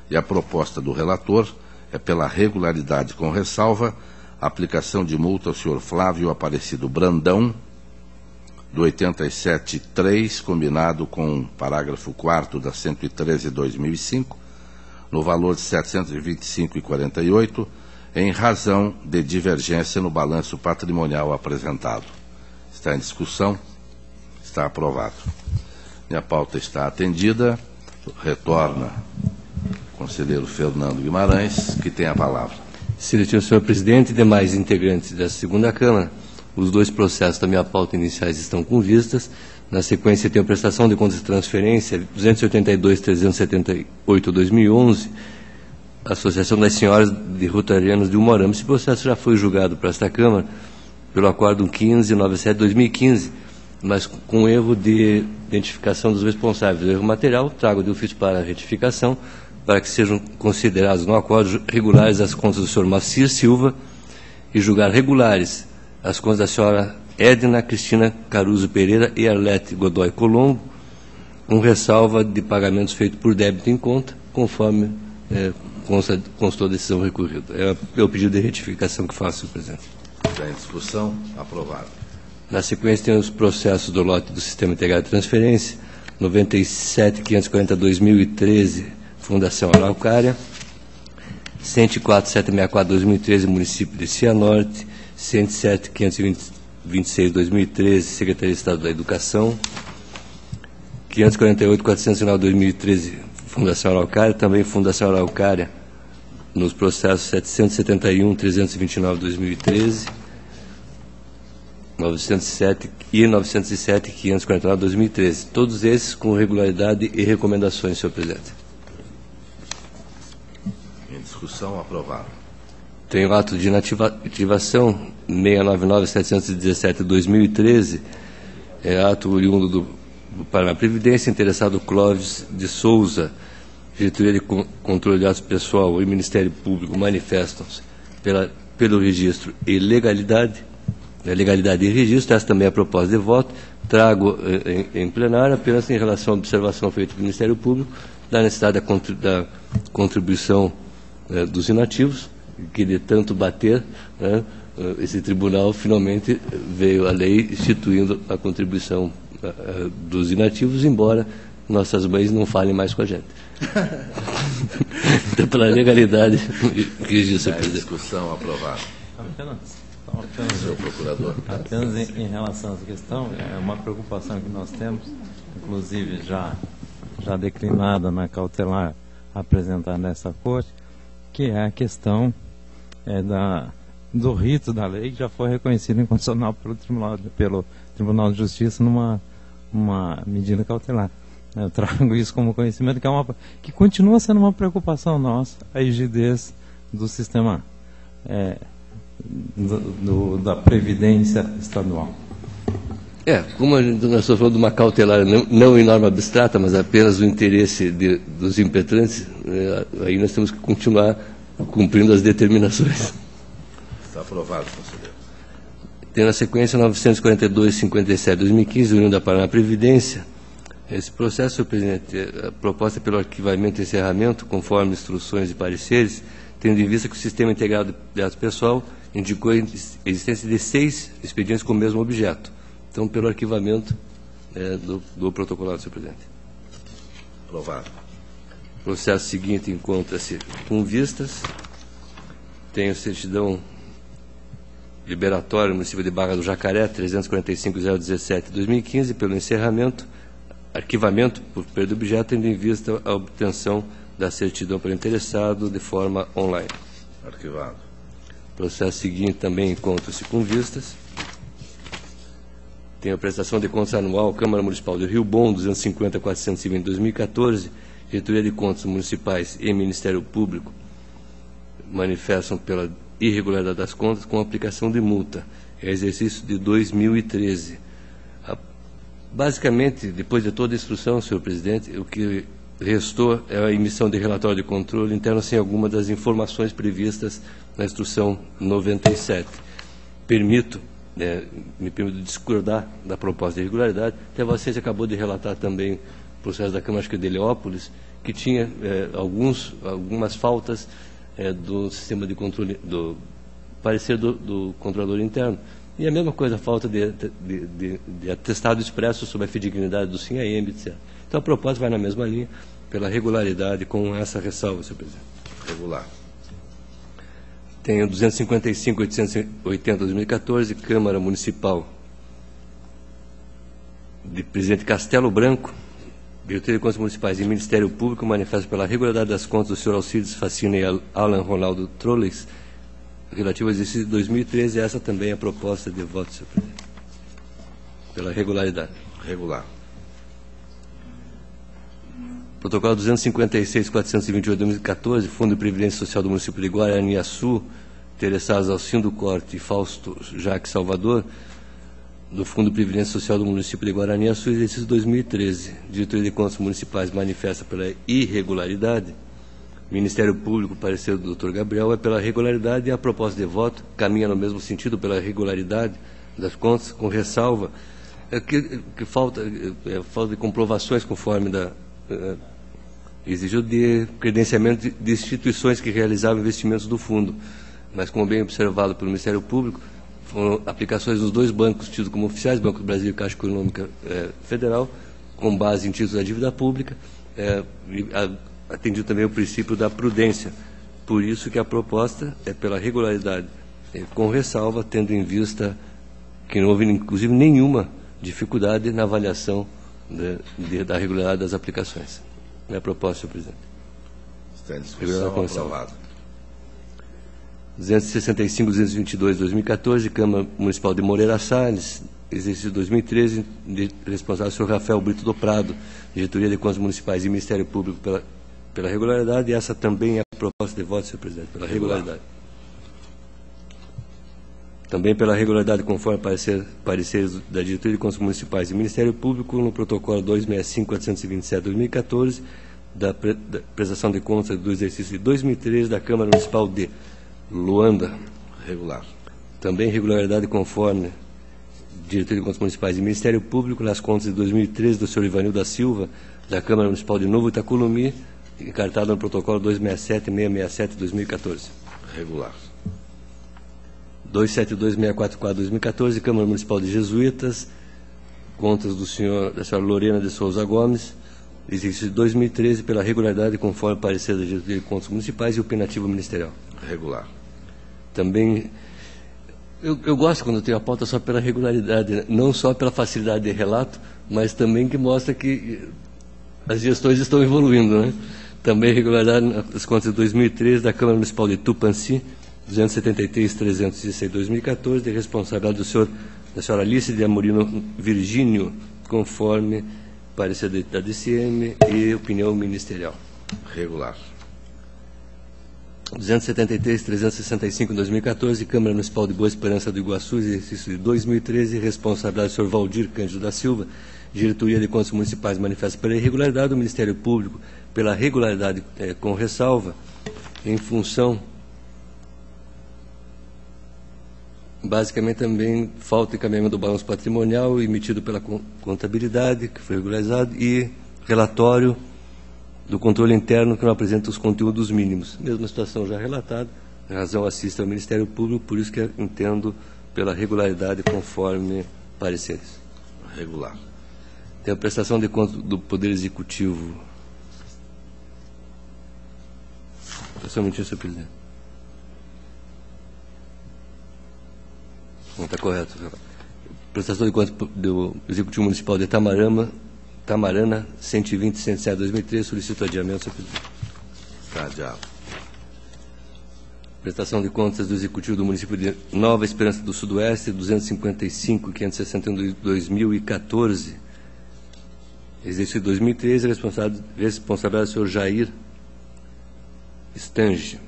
e a proposta do relator é pela regularidade com ressalva, aplicação de multa ao senhor Flávio Aparecido Brandão, do 87.3, combinado com o parágrafo 4º da 113/2005, no valor de R$ 725,48, em razão de divergência no balanço patrimonial apresentado. Está em discussão? Está aprovado. Minha pauta está atendida. Retorna o conselheiro Fernando Guimarães, que tem a palavra. Excelentíssimo senhor presidente e demais integrantes da segunda Câmara, os dois processos da minha pauta iniciais estão com vistas. Na sequência, tem a prestação de contas de transferência 282.378/2011, Associação das Senhoras de Rotarianos de Umuarama. Esse processo já foi julgado para esta Câmara pelo Acórdão 1597/2015, mas com erro de identificação dos responsáveis. O erro material, trago de ofício para a retificação, para que sejam considerados no acórdão regulares as contas do senhor Macir Silva e julgar regulares as contas da senhora Edna Cristina Caruso Pereira e Arlete Godoy Colombo, com ressalva de pagamentos feitos por débito em conta, conforme constou a decisão recorrida. É o pedido de retificação que faço, senhor presidente. Está em discussão? Aprovado. Na sequência, tem os processos do lote do Sistema Integrado de Transferência, 97.540/2013, Fundação Araucária, 104.764/2013, município de Cianorte, 107.526/2013, Secretaria de Estado da Educação, 548.409/2013, Fundação Araucária, também Fundação Araucária, nos processos 771.329/2013, 907 e 907.549/2013. Todos esses com regularidade e recomendações, senhor presidente. Em discussão, aprovado. Tem o ato de inativação 699.717/2013, é ato oriundo do Paraná Previdência, interessado Clóvis de Souza, Diretoria de Controle de Atos Pessoal e Ministério Público manifestam-se pelo registro e legalidade e registro. Essa também é a proposta de voto. Trago em plenário apenas em relação à observação feita pelo Ministério Público da necessidade da contribuição dos inativos, que de tanto bater, esse tribunal finalmente veio a lei instituindo a contribuição dos inativos, embora nossas mães não falem mais com a gente. Então, pela legalidade, registro, presidente. Discussão, aprovado. Senhor procurador. Apenas em relação a essa questão, é uma preocupação que nós temos, inclusive já declinada na cautelar apresentada nessa corte, que é a questão do rito da lei, que já foi reconhecido inconstitucional pelo Tribunal de Justiça numa medida cautelar. Eu trago isso como conhecimento, que continua sendo uma preocupação nossa, a rigidez do sistema da Previdência Estadual. Como nós estamos falando de uma cautelar não em norma abstrata, mas apenas o interesse dos impetrantes, aí nós temos que continuar cumprindo as determinações. Está aprovado, conselheiro. Tem na sequência 942/57/2015, União da Paraná Previdência. Esse processo, senhor presidente, a proposta pelo arquivamento e encerramento, conforme instruções e pareceres, tendo em vista que o Sistema Integrado de Dados Pessoal indicou a existência de 6 expedientes com o mesmo objeto. Então, pelo arquivamento do protocolado, senhor presidente. Aprovado. O processo seguinte encontra-se com vistas. Tenho certidão liberatória no município de Barra do Jacaré, 345.017/2015, pelo encerramento, arquivamento por perda de objeto, tendo em vista a obtenção da certidão pelo interessado de forma online. Arquivado. O processo seguinte também encontra-se com vistas. Tem a prestação de contas anual, Câmara Municipal de Rio Bom, 250.420/2014, Diretoria de Contas Municipais e Ministério Público manifestam pela irregularidade das contas com aplicação de multa. É exercício de 2013. Basicamente, depois de toda a instrução, senhor presidente, o que restou é a emissão de relatório de controle interno sem alguma das informações previstas na instrução 97. Me permito discordar da proposta de irregularidade. Até Vossa Excelência acabou de relatar também o processo da Câmara, acho que de Heliópolis, que tinha algumas faltas do sistema de controle, do parecer do controlador interno. E a mesma coisa, a falta de atestado expresso sobre a fidedignidade do SINAEM, etc. Então a proposta vai na mesma linha, pela regularidade, com essa ressalva, senhor presidente. Regular. Tenho 255.880/2014, Câmara Municipal de Presidente Castelo Branco, Diretoria de Contas Municipais e Ministério Público manifesta pela regularidade das contas do senhor Alcides Facina e Alan Ronaldo Trolles, relativo ao exercício de 2013, essa também é a proposta de voto, senhor presidente. Pela regularidade. Regular. Protocolo 256.428/2014, Fundo de Previdência Social do município de Guaraniaçu, interessados Alcindo Corte e Fausto Jacques Salvador, do Fundo de Previdência Social do município de Guaraniaçu, exercício 2013. Diretoria de Contas Municipais manifesta pela irregularidade. Ministério Público, parecer do Dr. Gabriel, é pela regularidade, e a proposta de voto caminha no mesmo sentido, pela regularidade das contas, com ressalva que falta de comprovações conforme exigiu de credenciamento de instituições que realizavam investimentos do fundo. Mas, como bem observado pelo Ministério Público, foram aplicações dos 2 bancos tidos como oficiais, Banco do Brasil e Caixa Econômica Federal, com base em títulos da dívida pública, atendido também o princípio da prudência. Por isso que a proposta é pela regularidade, com ressalva, tendo em vista que não houve, inclusive, nenhuma dificuldade na avaliação da regularidade das aplicações. É a proposta, senhor presidente. Está em discussão, aprovado. 265.222/2014, Câmara Municipal de Moreira Salles, exercício 2013, responsável o senhor Rafael Brito do Prado, Diretoria de Contas Municipais e Ministério Público pela regularidade, e essa também é a proposta de voto, senhor presidente, pela regularidade. Também pela regularidade, conforme pareceres da Diretoria de Contas Municipais e Ministério Público, no protocolo 265.427/2014, da prestação de contas do exercício de 2013 da Câmara Municipal de Luanda. Regular. Também regularidade conforme Diretoria de Contas Municipais e Ministério Público nas contas de 2013 do senhor Ivanil da Silva, da Câmara Municipal de Novo Itaculumi, encartada no protocolo 267.667/2014. Regular. 272.644/2014, Câmara Municipal de Jesuítas, contas da senhora Lorena de Souza Gomes, exercício de 2013, pela regularidade conforme parecer da Diretoria de Contas Municipais e opinativo ministerial. Regular. Também, eu gosto quando eu tenho a pauta só pela regularidade, né? Não só pela facilidade de relato, mas também que mostra que as gestões estão evoluindo, né? Também regularidade nas contas de 2013 da Câmara Municipal de Tupanci, 273.316/2014, de responsabilidade da senhora Alice de Amorino Virgínio, conforme parecer da DCM e opinião ministerial. Regular. 273.365 em 2014, Câmara Municipal de Boa Esperança do Iguaçu, exercício de 2013, responsabilidade do senhor Valdir Cândido da Silva, Diretoria de Contas Municipais manifesta pela irregularidade, o Ministério Público pela regularidade com ressalva, em função, basicamente também, falta de encaminhamento do balanço patrimonial emitido pela contabilidade, que foi regularizado, e relatório do controle interno que não apresenta os conteúdos mínimos. Mesma situação já relatada, a razão assiste ao Ministério Público, por isso que eu entendo pela regularidade conforme pareceres. Regular. Tem a prestação de contas do Poder Executivo. Só um minutinho, senhor presidente. Não está correto. Prestação de contas do Executivo Municipal de Tamarana, 120.107 2013, solicito adiamento, senhor presidente. Está adiado. Prestação de contas do Executivo do município de Nova Esperança do Sudoeste, 255.561 2014. Exercício 2013, responsabilidade do senhor Jair Stange.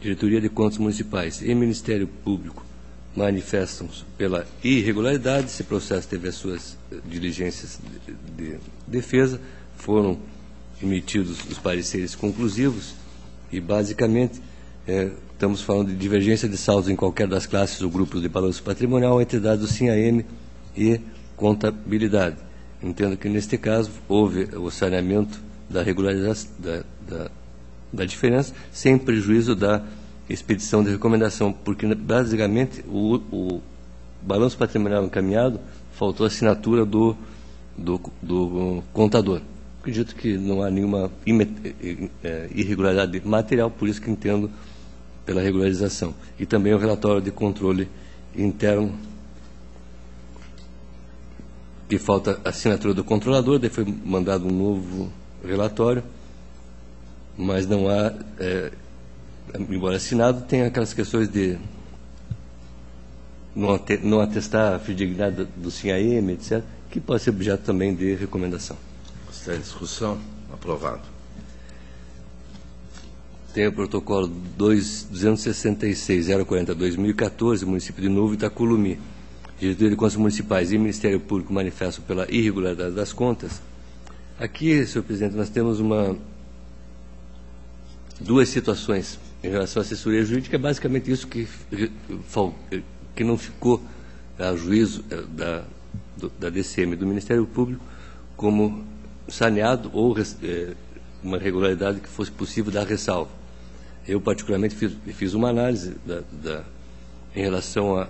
Diretoria de Contas Municipais e Ministério Público manifestam-se pela irregularidade. Esse processo teve as suas diligências de defesa, foram emitidos os pareceres conclusivos e, basicamente, estamos falando de divergência de saldos em qualquer das classes ou grupos de balanço patrimonial entre dados do SINAM e contabilidade. Entendo que, neste caso, houve o saneamento da regularização da diferença, sem prejuízo da expedição de recomendação, porque, basicamente, o balanço patrimonial encaminhado faltou a assinatura do contador. Acredito que não há nenhuma irregularidade material, por isso que entendo pela regularização. E também o relatório de controle interno, que falta a assinatura do controlador, daí foi mandado um novo relatório, mas não há, embora assinado, tem aquelas questões de não atestar a fidedignidade do SINAM, etc., que pode ser objeto também de recomendação. Está em discussão. Aprovado. Tem o protocolo 266.040/2014, município de Novo Itaculumi. Diretoria de Contas Municipais e Ministério Público manifestam pela irregularidade das contas. Aqui, senhor presidente, nós temos duas situações em relação à assessoria jurídica, é basicamente isso que não ficou a juízo da DCM do Ministério Público como saneado ou uma regularidade que fosse possível dar ressalva. Eu, particularmente, fiz uma análise em relação à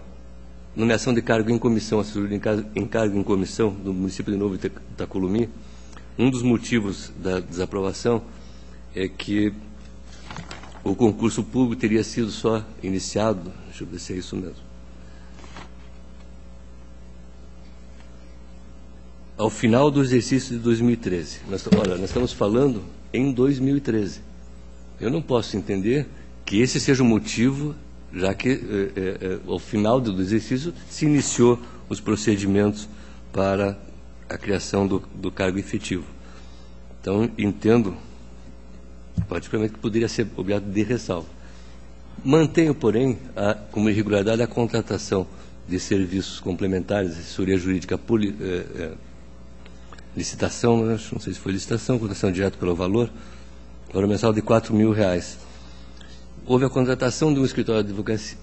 nomeação de cargo em comissão, assessoria em cargo em comissão do município de Novo Itaculumi. Um dos motivos da desaprovação é que o concurso público teria sido só iniciado, deixa eu ver se é isso mesmo, ao final do exercício de 2013. Nós estamos falando em 2013. Eu não posso entender que esse seja o motivo, já que ao final do exercício se iniciou os procedimentos para a criação do cargo efetivo. Então, entendo, particularmente, que poderia ser objeto de ressalva. Mantenho, porém, como irregularidade a contratação de serviços complementares, assessoria jurídica por licitação, não sei se foi licitação, contratação direta pelo valor mensal de R$4.000. Houve a contratação de um escritório de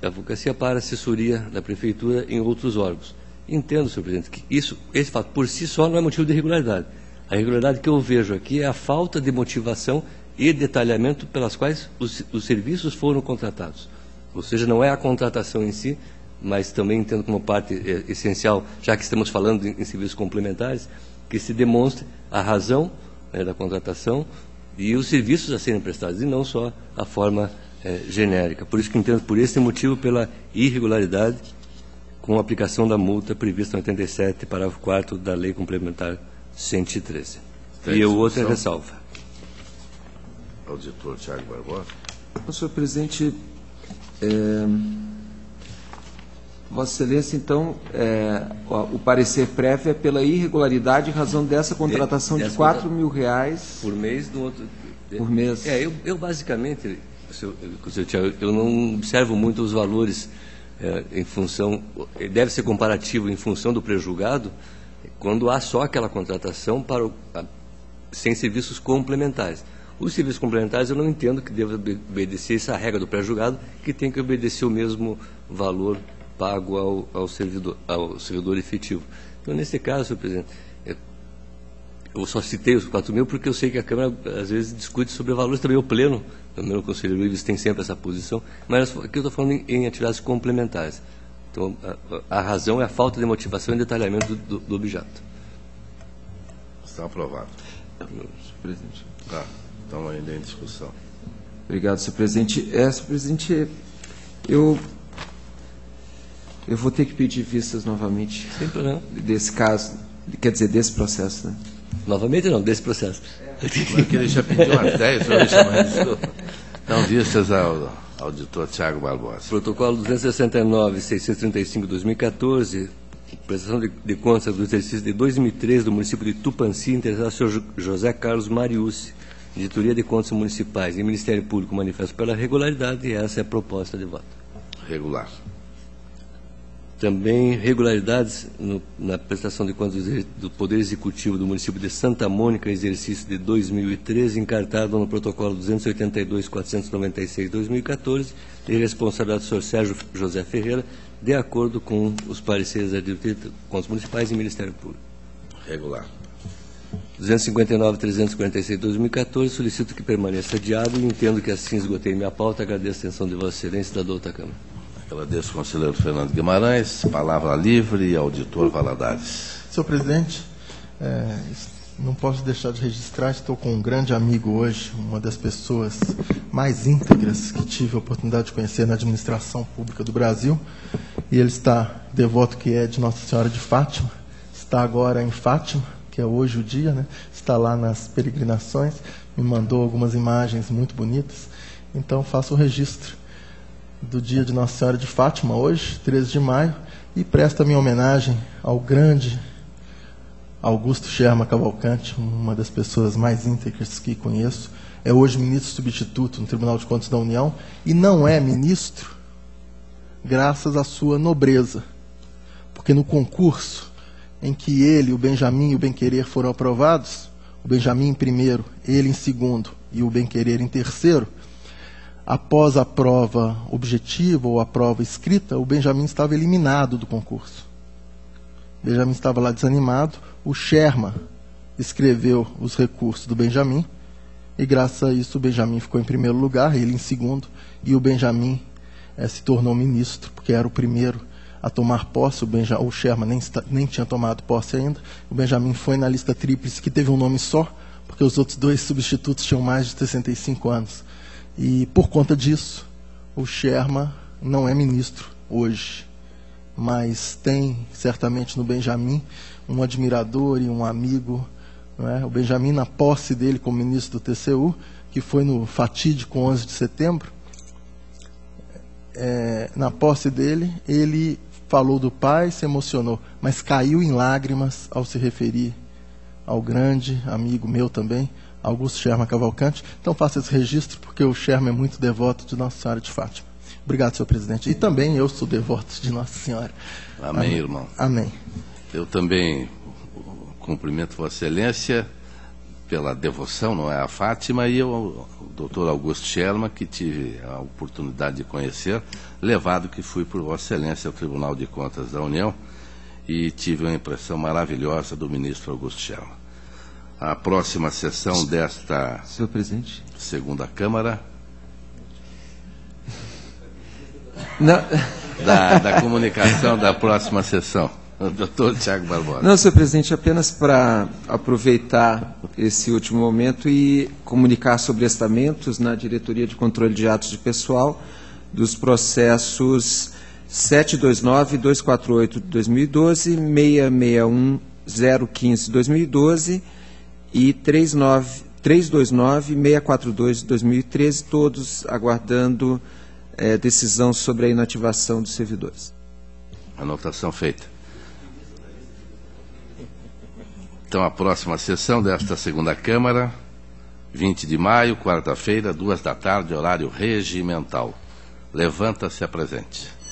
advocacia para assessoria da Prefeitura em outros órgãos. Entendo, senhor presidente, que esse fato por si só não é motivo de irregularidade. A irregularidade que eu vejo aqui é a falta de motivação e detalhamento pelas quais os serviços foram contratados. Ou seja, não é a contratação em si, mas também entendo como parte essencial, já que estamos falando em serviços complementares, que se demonstre a razão da contratação e os serviços a serem prestados, e não só a forma genérica. Por isso que entendo, por esse motivo, pela irregularidade com a aplicação da multa prevista no 87, parágrafo 4º da Lei Complementar 113. E o outro é ressalva. Auditor Tiago Barbosa. Senhor presidente, Vossa Excelência, então, o parecer prévio é pela irregularidade em razão dessa contratação de R$4.000 por mês do outro. Por mês. Eu basicamente, Conselheiro Thiago, eu não observo muito os valores em função, deve ser comparativo em função do pré-julgado, quando há só aquela contratação sem serviços complementares. Os serviços complementares eu não entendo que deva obedecer essa regra do pré-julgado, que tem que obedecer o mesmo valor pago ao servidor efetivo. Então, nesse caso, senhor presidente, eu só citei os 4 mil porque eu sei que a Câmara, às vezes, discute sobre valores, também o Pleno, também o conselheiro Ives tem sempre essa posição, mas aqui eu estou falando em atividades complementares. Então, a razão é a falta de motivação e detalhamento do objeto. Está aprovado. Senhor presidente. Tá, estamos ainda em discussão. Obrigado, senhor presidente. Senhor presidente, eu vou ter que pedir vistas novamente. Sem problema. Desse caso, quer dizer, desse processo, né? Novamente não, desse processo. Porque ele já pediu umas 10 hoje, mas... Então, vistas ao auditor Tiago Barbosa. Protocolo 269-635-2014, prestação de contas do exercício de 2013 do município de Tupanci, interessado ao senhor José Carlos Mariucci, editoria de contas municipais e Ministério Público manifesta pela regularidade, e essa é a proposta de voto. Regular. Também regularidades na prestação de contas do Poder Executivo do município de Santa Mônica, exercício de 2013, encartado no protocolo 282-496-2014, de responsabilidade do senhor Sérgio José Ferreira, de acordo com os pareceres da Diretoria de Contas Municipais e Ministério Público. Regular. 259-346-2014, solicito que permaneça adiado e entendo que assim esgotei minha pauta. Agradeço a atenção de Vossa Excelência e da outra Câmara. Agradeço ao conselheiro Fernando Guimarães. Palavra livre e auditor Valadares. Senhor presidente, não posso deixar de registrar, estou com um grande amigo hoje, uma das pessoas mais íntegras que tive a oportunidade de conhecer na administração pública do Brasil, e ele está, devoto que é de Nossa Senhora de Fátima, está agora em Fátima, que é hoje o dia, né? Está lá nas peregrinações, me mandou algumas imagens muito bonitas, então faço o registro do dia de Nossa Senhora de Fátima, hoje, 13 de maio, e presto a minha homenagem ao grande Augusto Scherma Cavalcante, uma das pessoas mais íntegras que conheço. É hoje ministro substituto no Tribunal de Contas da União, e não é ministro graças à sua nobreza, porque no concurso em que ele, o Benjamin e o Bem-Querer foram aprovados, o Benjamin em primeiro, ele em segundo e o Bem-Querer em terceiro, após a prova objetiva ou a prova escrita, o Benjamin estava eliminado do concurso. O Benjamin estava lá desanimado, o Scherma escreveu os recursos do Benjamin, e graças a isso o Benjamin ficou em primeiro lugar, ele em segundo, e o Benjamin se tornou ministro, porque era o primeiro a tomar posse. O Scherma nem tinha tomado posse ainda. O Benjamin foi na lista tríplice, que teve um nome só, porque os outros dois substitutos tinham mais de 65 anos. E, por conta disso, o Scherma não é ministro hoje, mas tem, certamente, no Benjamin, um admirador e um amigo, não é? O Benjamin, na posse dele como ministro do TCU, que foi no fatídico 11 de setembro, na posse dele, ele falou do pai, se emocionou, mas caiu em lágrimas ao se referir ao grande amigo meu também, Augusto Scherma Cavalcante. Então faça esse registro, porque o Scherma é muito devoto de Nossa Senhora de Fátima. Obrigado, senhor presidente. E também eu sou devoto de Nossa Senhora. Amém, irmão. Amém. Eu também cumprimento Vossa Excelência pela devoção, não é, a Fátima, e o doutor Augusto Scherma, que tive a oportunidade de conhecer, levado que fui por Vossa Excelência ao Tribunal de Contas da União, e tive uma impressão maravilhosa do ministro Augusto Scherma. A próxima sessão desta Senhor presidente, segunda Câmara não, da comunicação da próxima sessão. Doutor Tiago Barbosa. não, senhor presidente, apenas para aproveitar esse último momento e comunicar sobre estamentos na Diretoria de Controle de Atos de Pessoal dos processos 729-248 de 2012, 661-015 de 2012 e 329-642 de 2013, todos aguardando decisão sobre a inativação dos servidores. Anotação feita. Então, a próxima sessão desta segunda Câmara 20 de maio, quarta-feira, 2 da tarde, horário regimental. Levanta-se a presente.